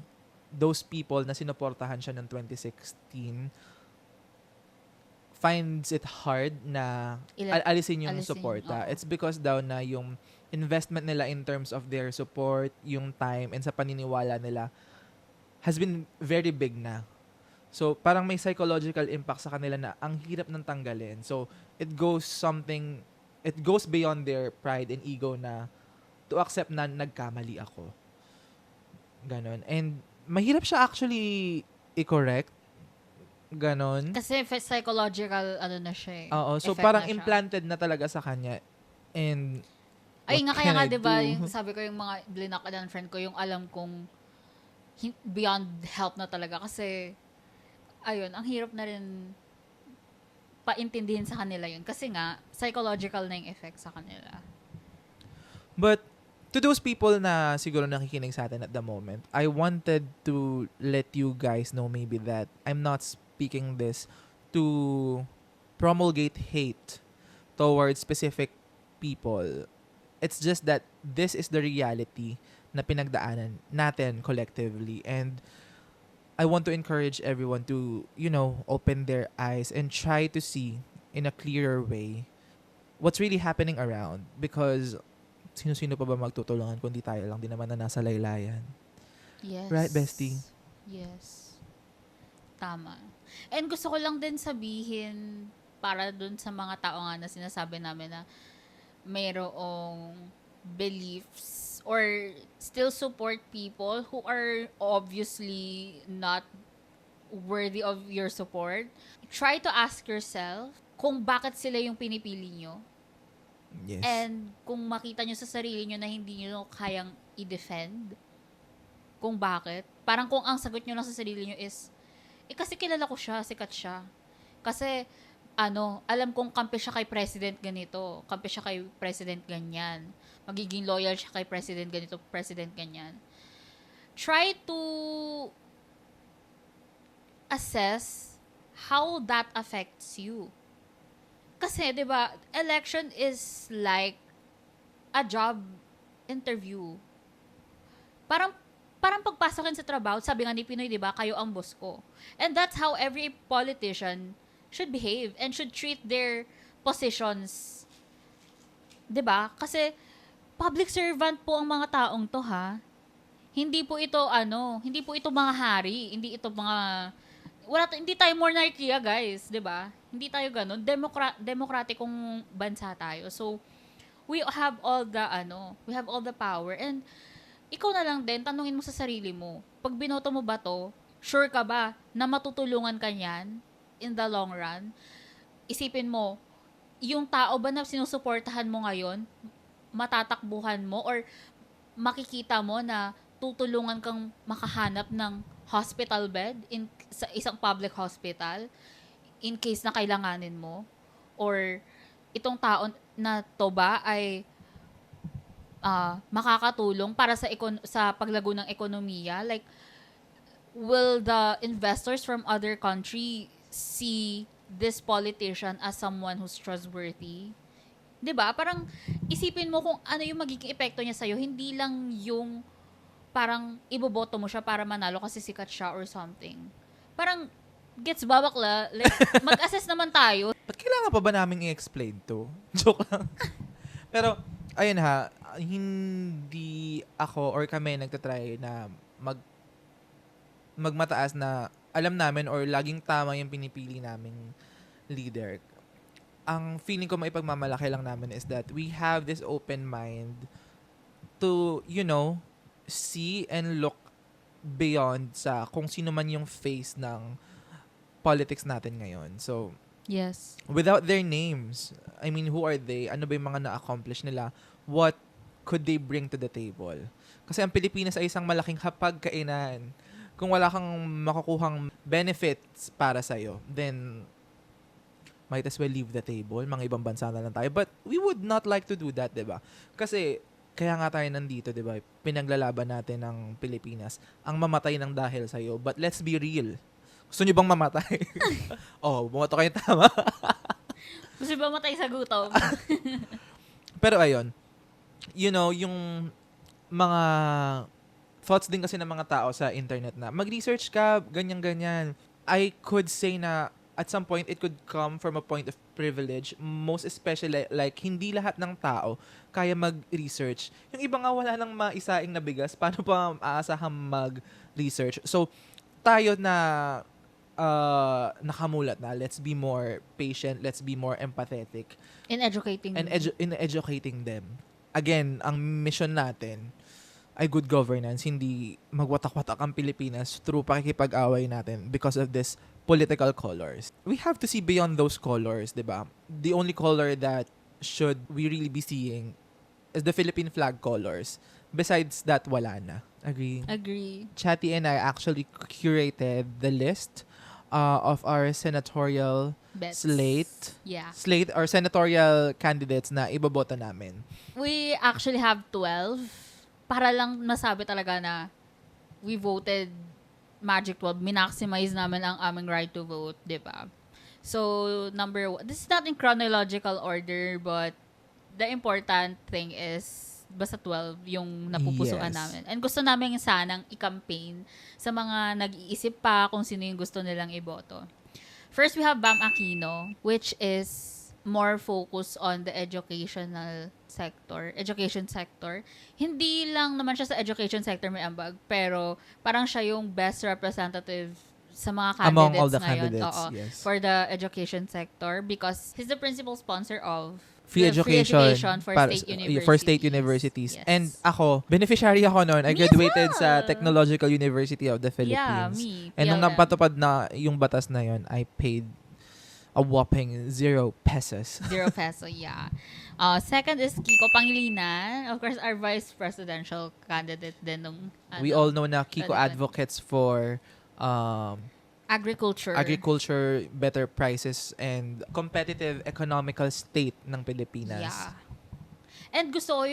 those people na sinuportahan siya ng 2016 finds it hard na alisin yung suporta. It's because daw na yung investment nila in terms of their support, yung time, and sa paniniwala nila has been very big na. So, parang may psychological impact sa kanila na ang hirap ng tanggalin. So, it goes beyond their pride and ego na to accept na nagkamali ako. Ganon. And mahirap siya actually i-correct. Ganon. Kasi psychological na siya eh. Oo. So parang implanted na talaga sa kanya. And ay nga kaya nga diba, yung sabi ko yung mga blinak and friend ko, yung alam kong beyond help na talaga. Kasi ayun, ang hirap na rin paintindihin sa kanila yun. Kasi nga, psychological na yung effect sa kanila. But, to those people na siguro nakikinig sa atin at the moment, I wanted to let you guys know maybe that I'm not speaking this to promulgate hate towards specific people. It's just that this is the reality na pinagdaanan natin collectively. And I want to encourage everyone to, open their eyes and try to see in a clearer way what's really happening around. Because sino-sino pa ba magtutulungan kundi tayo lang din naman na nasa laylayan. Yes. Right, bestie? Yes. Tama. And gusto ko lang din sabihin para dun sa mga tao nga na sinasabi namin na mayroong beliefs or still support people who are obviously not worthy of your support. Try to ask yourself kung bakit sila yung pinipili nyo. Yes. And kung makita nyo sa sarili nyo na hindi nyo kayang i-defend, kung bakit. Parang kung ang sagot nyo lang sa sarili nyo is, kasi kilala ko siya, sikat siya. Kasi, alam kong kampi siya kay president ganito, kampi siya kay president ganyan, magiging loyal siya kay president ganito, president ganyan. try to assess how that affects you. Kasi, di ba, election is like a job interview. Parang pagpasok sa trabaho, sabi nga ni Pinoy, di ba, kayo ang boss ko. And that's how every politician should behave and should treat their positions. Di ba? Kasi public servant po ang mga taong to, ha? Hindi po ito mga hari, hindi ito mga hindi tayo monarchy, guys, 'di ba? Hindi tayo ganoon. Demokratikong bansa tayo. So we have all the power, and ikaw na lang din tanungin mo sa sarili mo. Pag binoto mo ba 'to, sure ka ba na matutulungan ka niyan in the long run? Isipin mo, yung tao ba na sinusuportahan mo ngayon, matatakbuhan mo or makikita mo na tutulungan kang makahanap ng hospital bed sa isang public hospital in case na kailanganin mo? Or itong tao na to ba ay makakatulong para sa paglago ng ekonomiya? Like, will the investors from other country see this politician as someone who's trustworthy? 'Di ba? Parang isipin mo kung ano yung magiging epekto niya sa'yo. Hindi lang yung parang iboboto mo siya para manalo kasi sikat siya or something. Parang gets ba bakla? Like, mag-assess naman tayo. Ba't kailangan pa ba naming i-explain to? Joke lang. Pero, ayun ha, hindi ako or kami nagtatry na magmataas na alam namin or laging tama yung pinipili naming leader. Ang feeling ko maipagmamalaki lang namin is that we have this open mind to, see and look beyond sa kung sino man yung face ng politics natin ngayon. So, Yes. without their names, I mean, who are they? Ano ba yung mga na-accomplish nila? What could they bring to the table? Kasi ang Pilipinas ay isang malaking hapagkainan. Kung wala kang makukuhang benefits para sa'yo, then might as well leave the table. Mga ibang bansa na lang tayo. But we would not like to do that, diba? Kasi kaya nga tayo nandito, diba? Pinaglalaban natin ng Pilipinas. Ang mamatay ng dahil sa'yo. But let's be real. Gusto nyo bang mamatay? Bumoto kayo tama. Gusto ba matay sa gutom? Pero ayun, yung mga thoughts din kasi ng mga tao sa internet na mag-research ka, ganyan-ganyan. I could say na at some point, it could come from a point of privilege. Most especially, like, hindi lahat ng tao kaya mag-research. Yung iba nga wala nang maisaing na bigas, paano pa aasahang mag-research? So, tayo na nakamulat na, let's be more patient, let's be more empathetic. In educating And in educating them. Again, ang mission natin ay good governance, hindi magwatak-watak ang Pilipinas through pakikipag-away natin because of this political colors. We have to see beyond those colors, diba? The only color that should we really be seeing is the Philippine flag colors. Besides that, wala na. Agree. Chatty and I actually curated the list of our senatorial Bets. slate or senatorial candidates na iboboto namin. We actually have 12 para lang masabi talaga na we voted Magic 12. Minaximize namin ang aming right to vote, di ba? So, number 1. This is not in chronological order, but the important thing is basta 12 yung napupusuan namin. And gusto namin sanang i-campaign sa mga nag-iisip pa kung sino yung gusto nilang iboto. First, we have Bam Aquino, which is more focused on the education sector. Hindi lang naman siya sa education sector may ambag, pero parang siya yung best representative sa mga candidates among all the ngayon. candidates, yes. For the education sector because he's the principal sponsor of free education for state universities. Yes. And ako, beneficiary ako noon. I graduated well. sa Technological University of the Philippines. Yeah, me. And nung PLM. napatupad na yung batas na yun, I paid a whopping 0 pesos. 0 peso, yeah. Second is Kiko Pangilinan. Of course, our vice presidential candidate din nung We all know na Kiko 2020. advocates for agriculture, better prices, and competitive economical state ng Pilipinas. Yeah. And gusto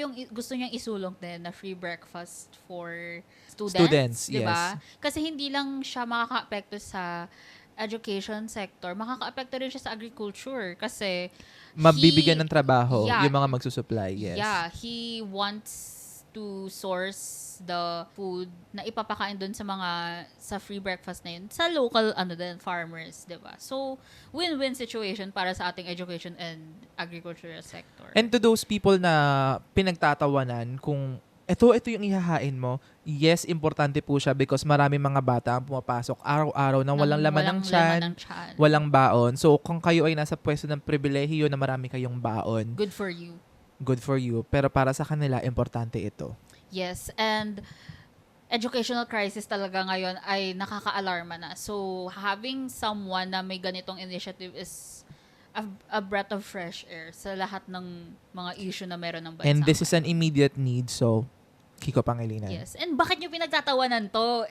niyang isulong din na free breakfast for Students, students, 'di ba? yes. Kasi hindi lang siya makakaapekto sa education sector, makakaapekto rin siya sa agriculture kasi Mabibigyan ng trabaho yeah, yung mga magsusupply, yes. yeah, he wants to source the food na ipapakain doon sa free breakfast na yun sa local farmers, 'di ba? So win-win situation para sa ating education and agricultural sector. And to those people na pinagtatawanan kung ito yung ihahain mo, yes, importante po siya because marami mga bata ang pumapasok araw-araw nang walang laman ng tiyan, walang baon. So, kung kayo ay nasa pwesto ng pribilehiyo na marami kayong baon, Good for you. good for you. Pero para sa kanila, importante ito. Yes, and educational crisis talaga ngayon ay nakaka-alarma na. So, having someone na may ganitong initiative is a breath of fresh air sa lahat ng mga issue na meron ng bansa. And this is an immediate need, so Kiko Pangilinan. Yes. And bakit nyo pinagtatawanan to?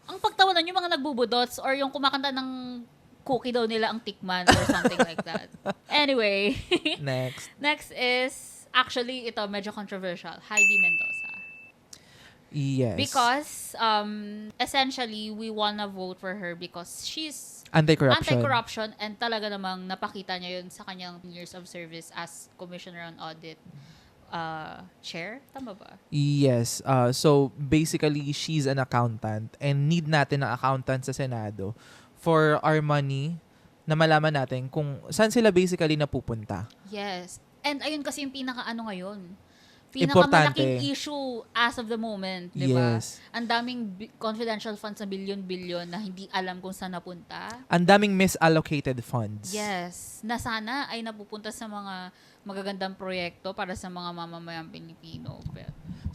Ang pagtawanan yung mga nagbubudots or yung kumakanta ng cookie daw nila ang tikman or something like that. Anyway. Next is, actually, ito medyo controversial. Heidi Mendoza. Yes. Because, essentially, we wanna vote for her because she's anti-corruption and talaga namang napakita niya yun sa kanyang years of service as Commissioner on Audit chair. Tama ba? Yes. So, basically, she's an accountant and need natin ng accountant sa Senado for our money na malaman natin kung saan sila basically napupunta. Yes. And ayun kasi yung pinaka-ano ngayon. Importante. Pinakamalaking issue as of the moment, di ba? Yes. Ang daming confidential funds na billion-billion na hindi alam kung saan napunta. Ang daming misallocated funds. Yes. Na sana ay napupunta sa mga magagandang proyekto para sa mga mamamayang Pilipino.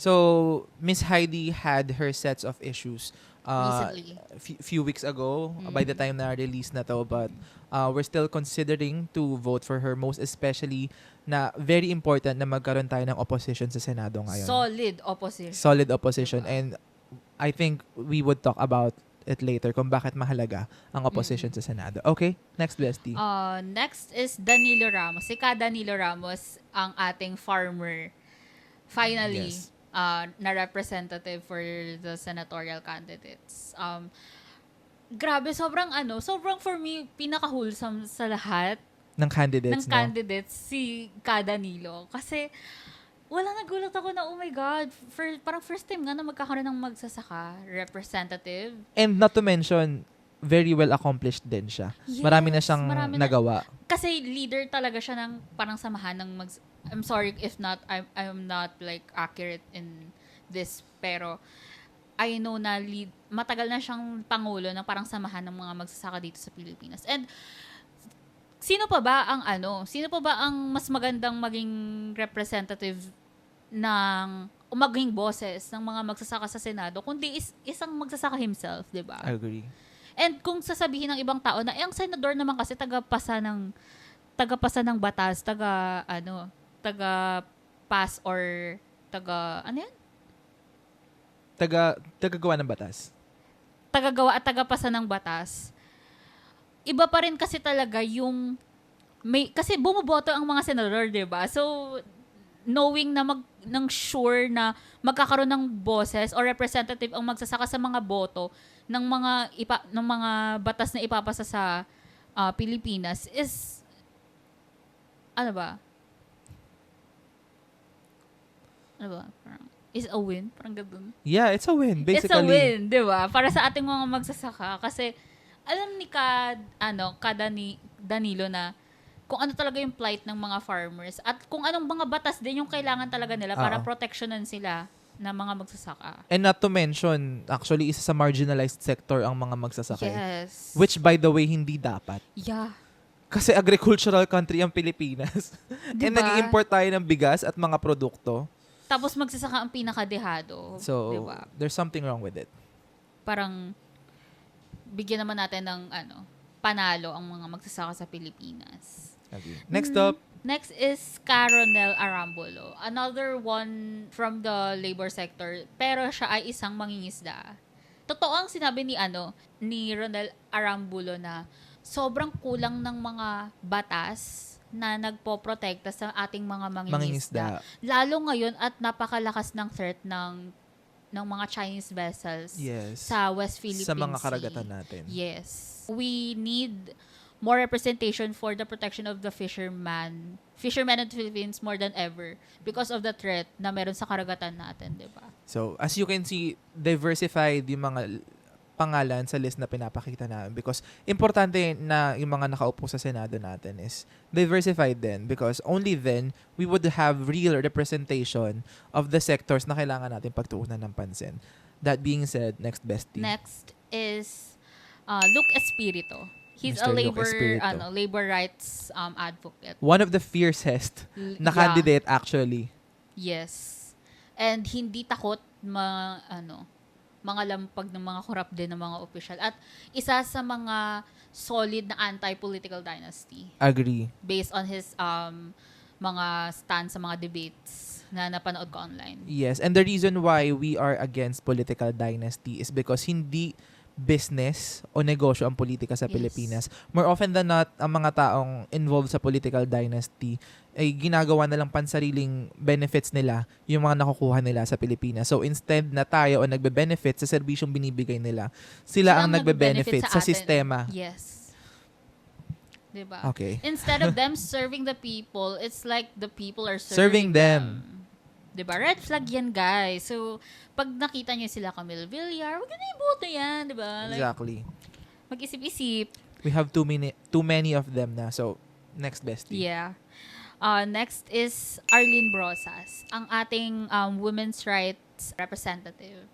So, Miss Heidi had her sets of issues Recently. Few weeks ago by the time na release na to, but we're still considering to vote for her, most especially na very important na magkaroon tayo ng opposition sa Senado ngayon. Solid opposition. Diba? And I think we would talk about it later kung bakit mahalaga ang opposition sa Senado. Okay, next bestie. Next is Danilo Ramos. Si Danilo Ramos ang ating farmer. Finally, Yes. Na representative for the senatorial candidates. Grabe, sobrang for me, pinaka-wholesome sa lahat Ng candidates, si Danilo. Kasi, nagulat ako na, oh my God, parang first time nga na magkakaroon ng magsasaka, representative. And not to mention, very well accomplished din siya. Yes, marami na siyang nagawa. Kasi leader talaga siya ng parang samahan ng I'm sorry if not, I'm not like accurate in this, pero I know na matagal na siyang pangulo ng parang samahan ng mga magsasaka dito sa Pilipinas. And sino pa ba ang mas magandang maging representative ng maging boses ng mga magsasaka sa Senado kundi isang magsasaka himself, 'di ba? I agree. And kung sasabihin ng ibang tao na ang senador naman kasi tagapasa ng batas, taga-pass or Tagagawa ng batas. Tagagawa at tagapasa ng batas. Iba pa rin kasi talaga yung kasi bumoboto ang mga senador, 'di ba? So knowing na ng sure na magkakaroon ng boses or representative ang magsasaka sa mga boto ng mga batas na ipapasa sa Pilipinas is is a win, parang ganoon. Yeah, it's a win basically. It's a win, 'di ba? Para sa ating mga magsasaka kasi alam ni Danilo na kung ano talaga yung plight ng mga farmers at kung anong mga batas din yung kailangan talaga nila para proteksyonan sila na mga magsasaka. And not to mention, actually, isa sa marginalized sector ang mga magsasaka. Yes. Which, by the way, hindi dapat. Yeah. Kasi agricultural country ang Pilipinas. Diba? And nag-i-import tayo ng bigas at mga produkto. Tapos magsasaka ang pinakadehado. So, diba? There's something wrong with it. Parang, bigyan naman natin ng, panalo ang mga magsasaka sa Pilipinas. Okay. Next up. Next is Caronel Arambulo. Another one from the labor sector. Pero siya ay isang mangingisda. Totoo ang sinabi ni Ronel Arambulo na sobrang kulang ng mga batas na nagpoprotekta sa ating mga mangingisda. Mangingisda. Lalo ngayon at napakalakas ng threat ng mga Chinese vessels Yes. sa West Philippine Sa mga Sea. karagatan natin. Yes. We need more representation for the protection of the fishermen in the Philippines more than ever because of the threat na meron sa karagatan natin, di ba? So, as you can see, diversified yung mga pangalan sa list na pinapakita namin because importante na yung mga nakaupo sa Senado natin is diversified din because only then we would have real representation of the sectors na kailangan natin pagtuunan ng pansin. That being said, next bestie. Next is Luke Espirito. He's Mr. a Luke Espirito. labor rights advocate. One of the fiercest na candidate actually. Yes. And hindi takot mga lampag ng mga corrupt din ng mga opisyal. At isa sa mga solid na anti-political dynasty Agree. based on his mga stance sa mga debates na napanood ko online. Yes, and the reason why we are against political dynasty is because hindi business o negosyo ang politika sa Yes. Pilipinas. More often than not, ang mga taong involved sa political dynasty ay ginagawa na lang pansariling benefits nila yung mga nakukuha nila sa Pilipinas. So instead na tayo o nagbe-benefit sa serbisyong binibigay nila, sila ang nagbe-benefit sa atin. sistema. Yes. Diba? Okay. Instead of them serving the people, it's like the people are Serving serving them. Diba? Red flag yan, guys. So, pag nakita niyo sila Camille Villar, wag na iboto yan, diba? Like, Exactly. mag-isip-isip. We have too many of them na. So, next bestie. Yeah. Next is Arlene Brosas, ang ating women's rights representative.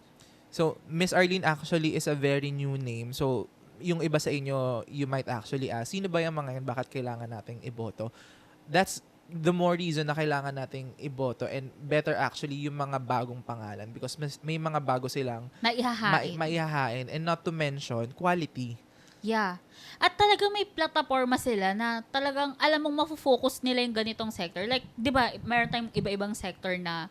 So, Miss Arlene actually is a very new name. So, yung iba sa inyo, you might actually ask, sino ba yung mga yan? Bakit kailangan nating iboto? That's the more reason na kailangan nating iboto and better actually yung mga bagong pangalan because may mga bago silang Naihahain. maihahain and not to mention quality. Yeah. At talagang may plataforma sila na talagang alam mong mafo-focus nila yung ganitong sector. Like, di ba, meron tayong iba-ibang sector na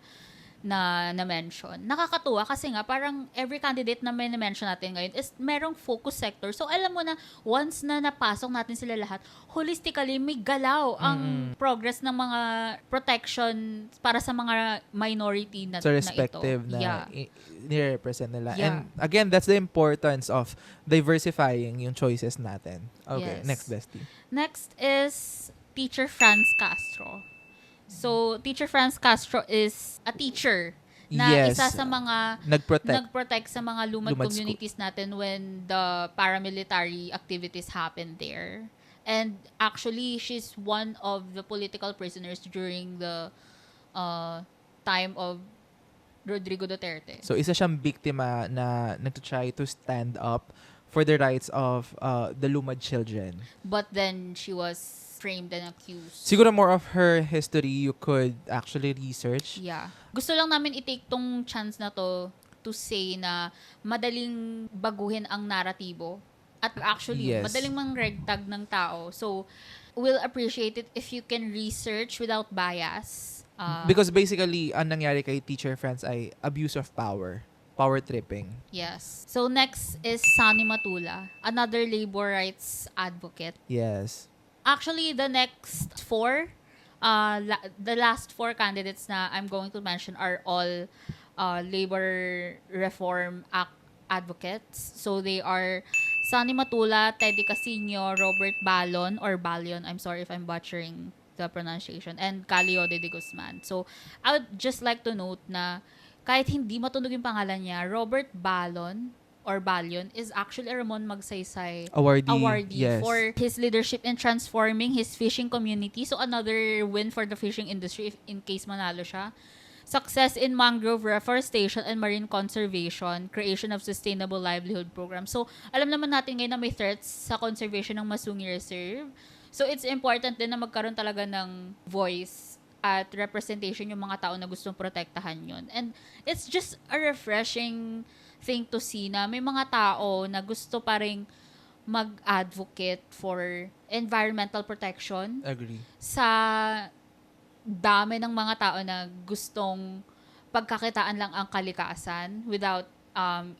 mention. Nakakatuwa kasi nga parang every candidate na may na-mention natin ngayon is merong focus sector. So alam mo na once na napasok natin sila lahat, holistically may galaw ang progress ng mga protection para sa mga minority na So, ito. respective na Yeah. nire-represent nila. Yeah. And again, that's the importance of diversifying yung choices natin. Okay, Yes. next bestie. Next is Teacher Franz Castro. So, Teacher Franz Castro is a teacher na Yes. isa sa mga nag-protect sa mga lumad Lumad communities natin when the paramilitary activities happened there. And actually, she's one of the political prisoners during the time of Rodrigo Duterte. So, isa siyang biktima na nag-try to stand up for the rights of the lumad children. But then, she was framed and accused. Siguro more of her history you could actually research. Yeah. Gusto lang namin i-take tong chance na to say na madaling baguhin ang naratibo. At actually, Yes. madaling mang-regtag ng tao. So, we'll appreciate it if you can research without bias. Because basically, ang nangyari kay Teacher Franz ay abuse of power. Power tripping. Yes. So, next is Sani Matula, another labor rights advocate. Yes. Actually, the next four, the last four candidates na I'm going to mention are all labor reform advocates. So they are Sani Matula, Teddy Casino, Robert Balon, I'm sorry if I'm butchering the pronunciation, and Calio de Guzman. So I would just like to note na kahit hindi matunog yung pangalan niya, Robert Balon is actually a Ramon Magsaysay awardee Yes. for his leadership in transforming his fishing community. So another win for the fishing industry if in case manalo siya. Success in mangrove reforestation and marine conservation, creation of sustainable livelihood program. So alam naman natin ngayon na may threats sa conservation ng Masungi Reserve. So it's important din na magkaroon talaga ng voice at representation yung mga tao na gustong protektahan yun. And it's just a refreshing thing to see na may mga tao na gusto pa rin mag-advocate for environmental protection Agree. sa dami ng mga tao na gustong pagkakitaan lang ang kalikasan without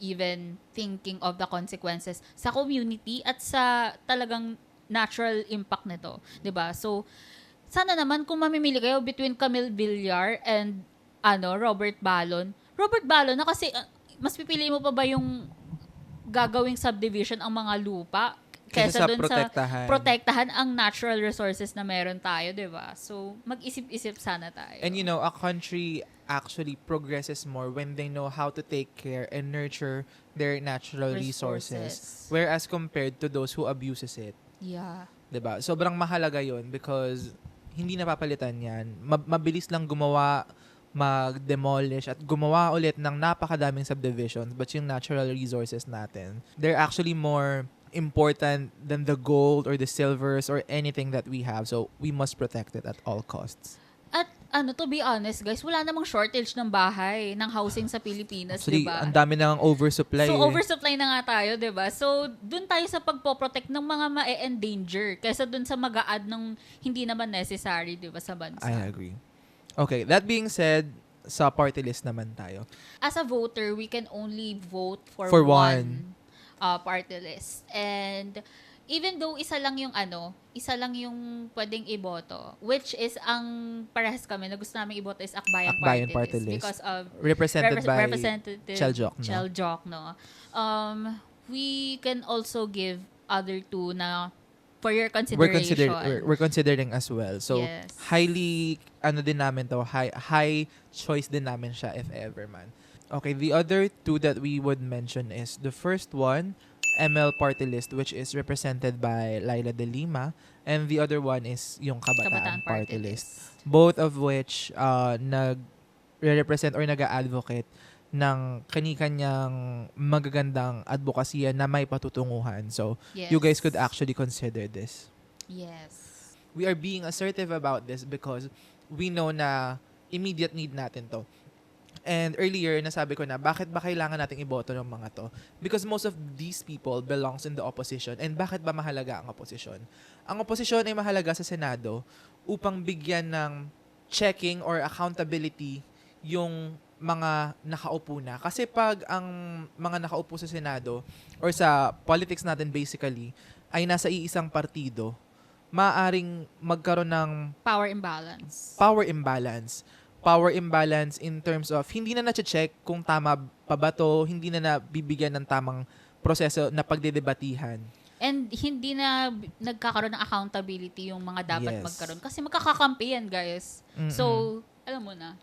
even thinking of the consequences sa community at sa talagang natural impact nito, 'di ba? So sana naman kung mamimili kayo between Camille Villar and Robert Ballon. Robert Ballon na kasi mas pipiliin mo pa ba yung gagawing subdivision ang mga lupa kaysa Kaysa sa dun protektahan. sa protektahan ang natural resources na meron tayo, 'di ba? So mag-isip-isip sana tayo. And you know, a country actually progresses more when they know how to take care and nurture their natural resources. Whereas compared to those who abuses it. Yeah. 'Di ba? Sobrang mahalaga 'yon because hindi napapalitan 'yan. Mabilis lang gumawa, mag-demolish at gumawa ulit ng napakadaming subdivisions, but yung natural resources natin, they're actually more important than the gold or the silvers or anything that we have. So we must protect it at all costs. At to be honest, guys, wala namang shortage ng bahay, ng housing sa Pilipinas, Actually, 'di ba? ang dami nang oversupply. So, eh. oversupply na nga tayo, 'di ba? So, dun tayo sa pagpo-protect ng mga ma-endanger kaysa dun sa mag-a-add ng hindi naman necessary, 'di ba, sa bansa. I agree. Okay, that being said, sa party list naman tayo. As a voter, we can only vote for one. Party list. And even though isa lang yung pwedeng iboto, which is ang parehas kami na gusto namin iboto is Akbayan, Akbayan Party Party List List. because of Represented by Representative Chel Jokno. Chel Jokno. We can also give other two na for your consideration. We're considering as well. So, Yes. highly, din namin to, high choice din namin siya if ever man. Okay, the other two that we would mention is the first one, ML Party List, which is represented by Laila de Lima, and the other one is yung Kabataan Party List. Both of which nag-represent or nag-advocate ng kani-kanyang magagandang advokasya na may patutunguhan. So, Yes. you guys could actually consider this. Yes. We are being assertive about this because we know na immediate need natin to. And earlier, nasabi ko na, bakit ba kailangan nating iboto ng mga to? Because most of these people belongs in the opposition. And bakit ba mahalaga ang opposition? Ang opposition ay mahalaga sa Senado upang bigyan ng checking or accountability yung mga nakaupo na. Kasi pag ang mga nakaupo sa Senado or sa politics natin basically ay nasa iisang partido, maaaring magkaroon ng power imbalance in terms of hindi na na-check kung tama pa ba to, hindi na nabibigyan ng tamang proseso na pagdedebatihan. And hindi na nagkakaroon ng accountability yung mga dapat Yes. magkaroon. Kasi magkakakampi yan, guys. Mm-mm. So, alam mo na.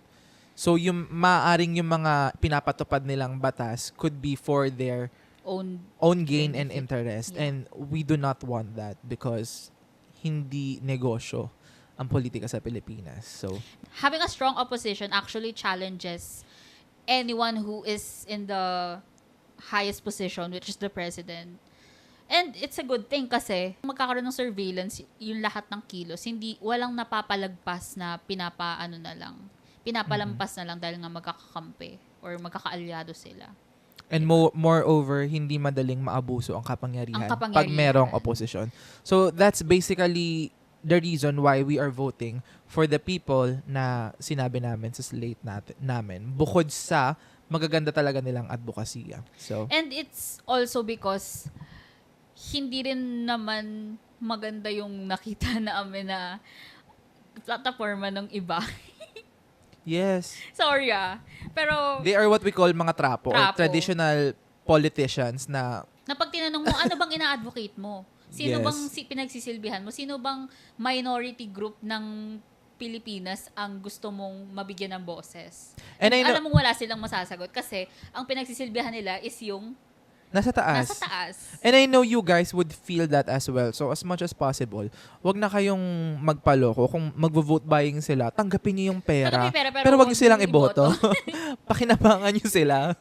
So, yung maaaring yung mga pinapatupad nilang batas could be for their own gain and benefit. interest. Yeah. And we do not want that because hindi negosyo ang politika sa Pilipinas. So, Having a strong opposition actually challenges anyone who is in the highest position, which is the president. And it's a good thing kasi magkakaroon ng surveillance yung lahat ng kilos. Walang napapalagpas na pinapalampas na lang dahil nga magkakakampi or magkakaalyado sila. and moreover, hindi madaling maabuso ang kapangyarihan, Ang kapangyarihan. pag merong opposition. So, that's basically the reason why we are voting for the people na sinabi namin sa slate namin. Bukod sa magaganda talaga nilang advokasya. So, And it's also because hindi rin naman maganda yung nakita namin na plataforma ng iba. yes. Sorry Pero They are what we call mga trapo. Or Trapo. traditional politicians na pag tinanong mo, ano bang ina-advocate mo? Sino Yes. bang pinagsisilbihan mo? Sino bang minority group ng Pilipinas ang gusto mong mabigyan ng boses? And I know- Alam mong wala silang masasagot kasi ang pinagsisilbihan nila is yung nasa taas. nasa taas. And I know you guys would feel that as well. So, as much as possible, wag na kayong magpaloko. Kung magvo-vote buying sila, tanggapin niyo yung pera. Tanggapin yung pera, pero pero wag wag niyo silang niyo iboto. Pakinabangan niyo sila.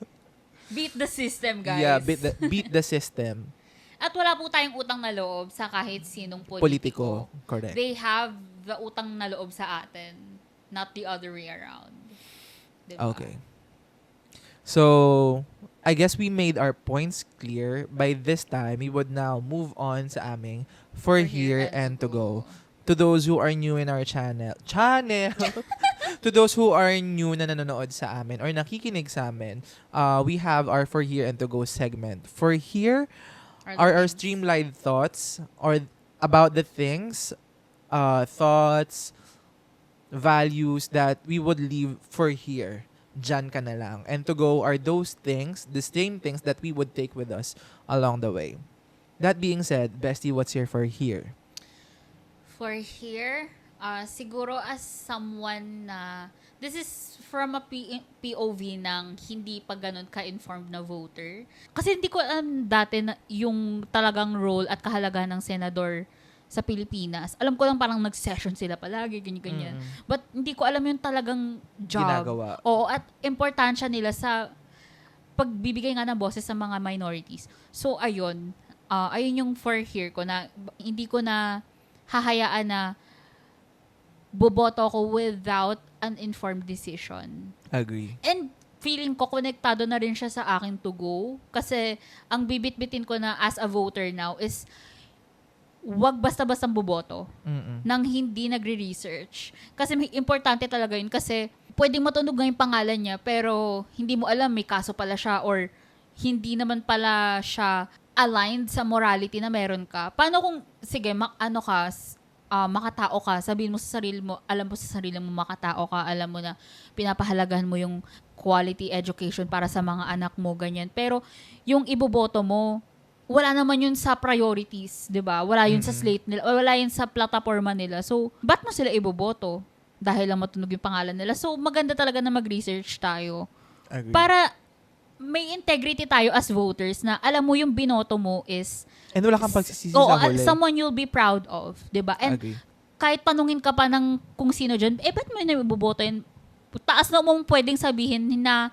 Beat the system, guys. Yeah, beat the system. At wala po tayong utang na loob sa kahit sinong Politiko. politiko. Correct. They have the utang na loob sa atin, not the other way around. Diba? Okay. So, I guess we made our points clear. By this time, we would now move on sa aming For Here and To Go. To those who are new in our channel. To those who are new na nanonood sa amin or nakikinig sa amin, we have our For Here and To Go segment. For Here are our streamlined thoughts or about the things thoughts, values that we would leave for here. Diyan ka na lang. And to go are those things, the same things that we would take with us along the way. That being said, Bestie, what's here for here? For here, siguro as someone na, this is from a POV ng hindi pa ganun ka-informed na voter. Kasi hindi ko alam dati na yung talagang role at kahalagahan ng senador sa Pilipinas. Alam ko lang parang nag-session sila palagi, ganyan-ganyan. But hindi ko alam yung talagang job. Ginagawa. Oo, at importansya nila sa pagbibigay nga ng boses sa mga minorities. So, ayun. Ayun yung for here ko na hindi ko na hahayaan na boboto ko without an informed decision. Agree. And feeling ko konektado na rin siya sa akin to go. Kasi ang bibit-bitin ko na as a voter now is wag basta-bastang boboto nang hindi nagre-research. Kasi may importante talaga yun kasi pwedeng matunog nga yung pangalan niya pero hindi mo alam may kaso pala siya or hindi naman pala siya aligned sa morality na meron ka. Paano kung, sige, makatao ka, sabihin mo sa sarili mo, alam mo sa sarili mo makatao ka, alam mo na pinapahalagahan mo yung quality education para sa mga anak mo, ganyan. Pero yung iboboto mo, wala naman yun sa priorities, 'di ba? Wala yun sa slate nila, wala yun sa plataforma nila. So, ba't mo sila iboboto? Dahil lang matunog yung pangalan nila. So, maganda talaga na mag-research tayo. Agree. Para may integrity tayo as voters na alam mo yung binoto mo is And wala kang pagsisisi sa huli. someone you'll be proud of, 'di ba? And Agree. kahit tanungin ka pa ng kung sino diyan, ba't mo na iboboto yun? Taas na mong pwedeng sabihin na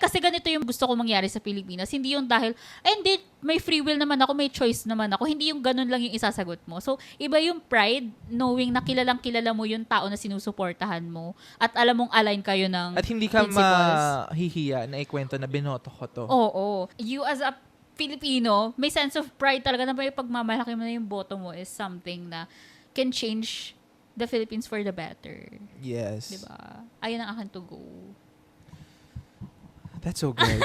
kasi ganito yung gusto ko mangyari sa Pilipinas. Hindi yung dahil, hindi, may free will naman ako, may choice naman ako. Hindi yung ganun lang yung isasagot mo. So, iba yung pride, knowing na kilala mo yung tao na sinusuportahan mo at alam mong align kayo ng At hindi ka principles. mahihiya na ikwento na binoto ko to. Oo. You as a Filipino, may sense of pride talaga na may pagmamalaki mo na yung boto mo is something na can change the Philippines for the better. Yes. Diba? Ayun ang akin to go. That's so good.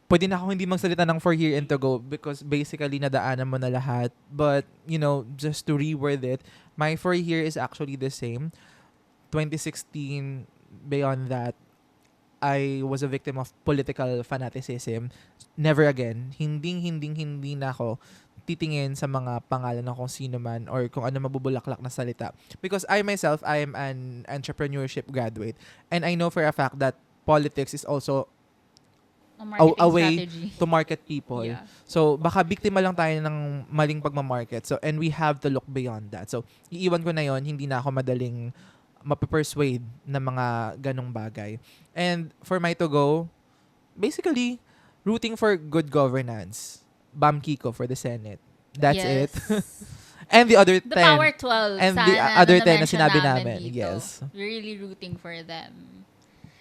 Pwede na ako hindi magsalita ng for here and to go because basically nadaanan mo na lahat. But, just to reword it, my for here is actually the same. 2016, beyond that, I was a victim of political fanaticism. Never again. Hindi na ako titingin sa mga pangalan ng kung sino man or kung ano mabubulaklak na salita. Because I myself, I am an entrepreneurship graduate. And I know for a fact that politics is also a way strategy. to market people. Yeah. So, baka biktima lang tayo ng maling pagmamarket. So, and we have to look beyond that. So, iiwan ko na yon, hindi na ako madaling mapapersuade na mga ganong bagay. And for my to go, basically, rooting for good governance. Bam Kiko for the Senate. That's it. And the other 10. The Power 12. And sana the other 10 na na-mention sinabi namin. dito. Yes. Really rooting for them.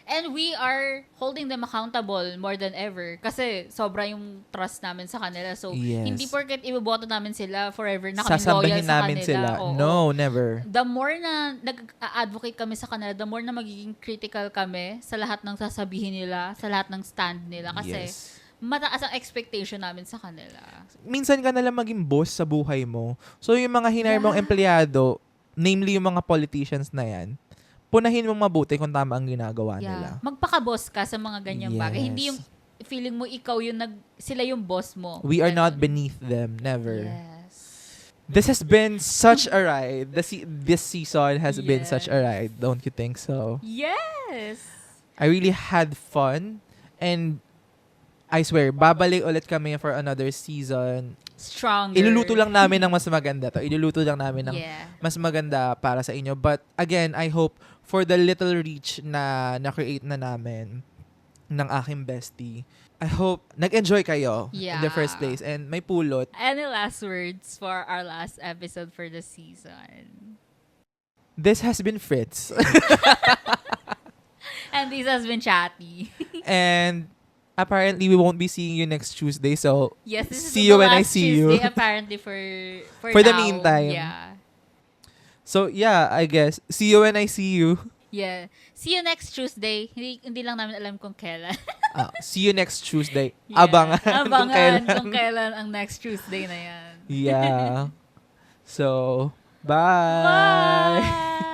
And we are holding them accountable more than ever. Kasi sobra yung trust namin sa kanila. So, Yes. hindi porket iboboto namin sila forever na kami loyal Sasambahin sa namin kanila. sila. Oo. No, never. The more na nag-advocate kami sa kanila, the more na magiging critical kami sa lahat ng sasabihin nila, sa lahat ng stand nila. Kasi Yes. mataas ang expectation namin sa kanila. Minsan ka nalang maging boss sa buhay mo. So, yung mga hinire mong empleyado, namely yung mga politicians na yan, punahin mong mabuti kung tama ang ginagawa nila. Magpaka-boss ka sa mga ganyang bagay. Yes. Hindi yung feeling mo ikaw yung sila yung boss mo. We are not Ganon. beneath them. Never. Yes. This has been such a ride. This season has been such a Yes. ride. Don't you think so? Yes. I really had fun. And I swear, babalik ulit kami for another season. Stronger. Iluluto lang namin ng mas maganda to. Iluluto lang namin ng Yeah. mas maganda para sa inyo. But again, I hope for the little reach na na-create na namin ng aking bestie, I hope nag-enjoy kayo in the first Yeah. place and may pulot. Any last words for our last episode for the season? This has been Fritz. And this has been Chatty. And apparently we won't be seeing you next Tuesday. So Yes, this is See the you when I last see you. Tuesday, apparently for For the now. meantime. Yeah. So yeah, I guess. See you when I see you. Yeah. See you next Tuesday. Hindi lang namin alam kung kailan. See you next Tuesday. Yeah. Abangan. kung Abangan kailan. kung kailan ang next Tuesday na yan. Yeah. So, Bye! Bye!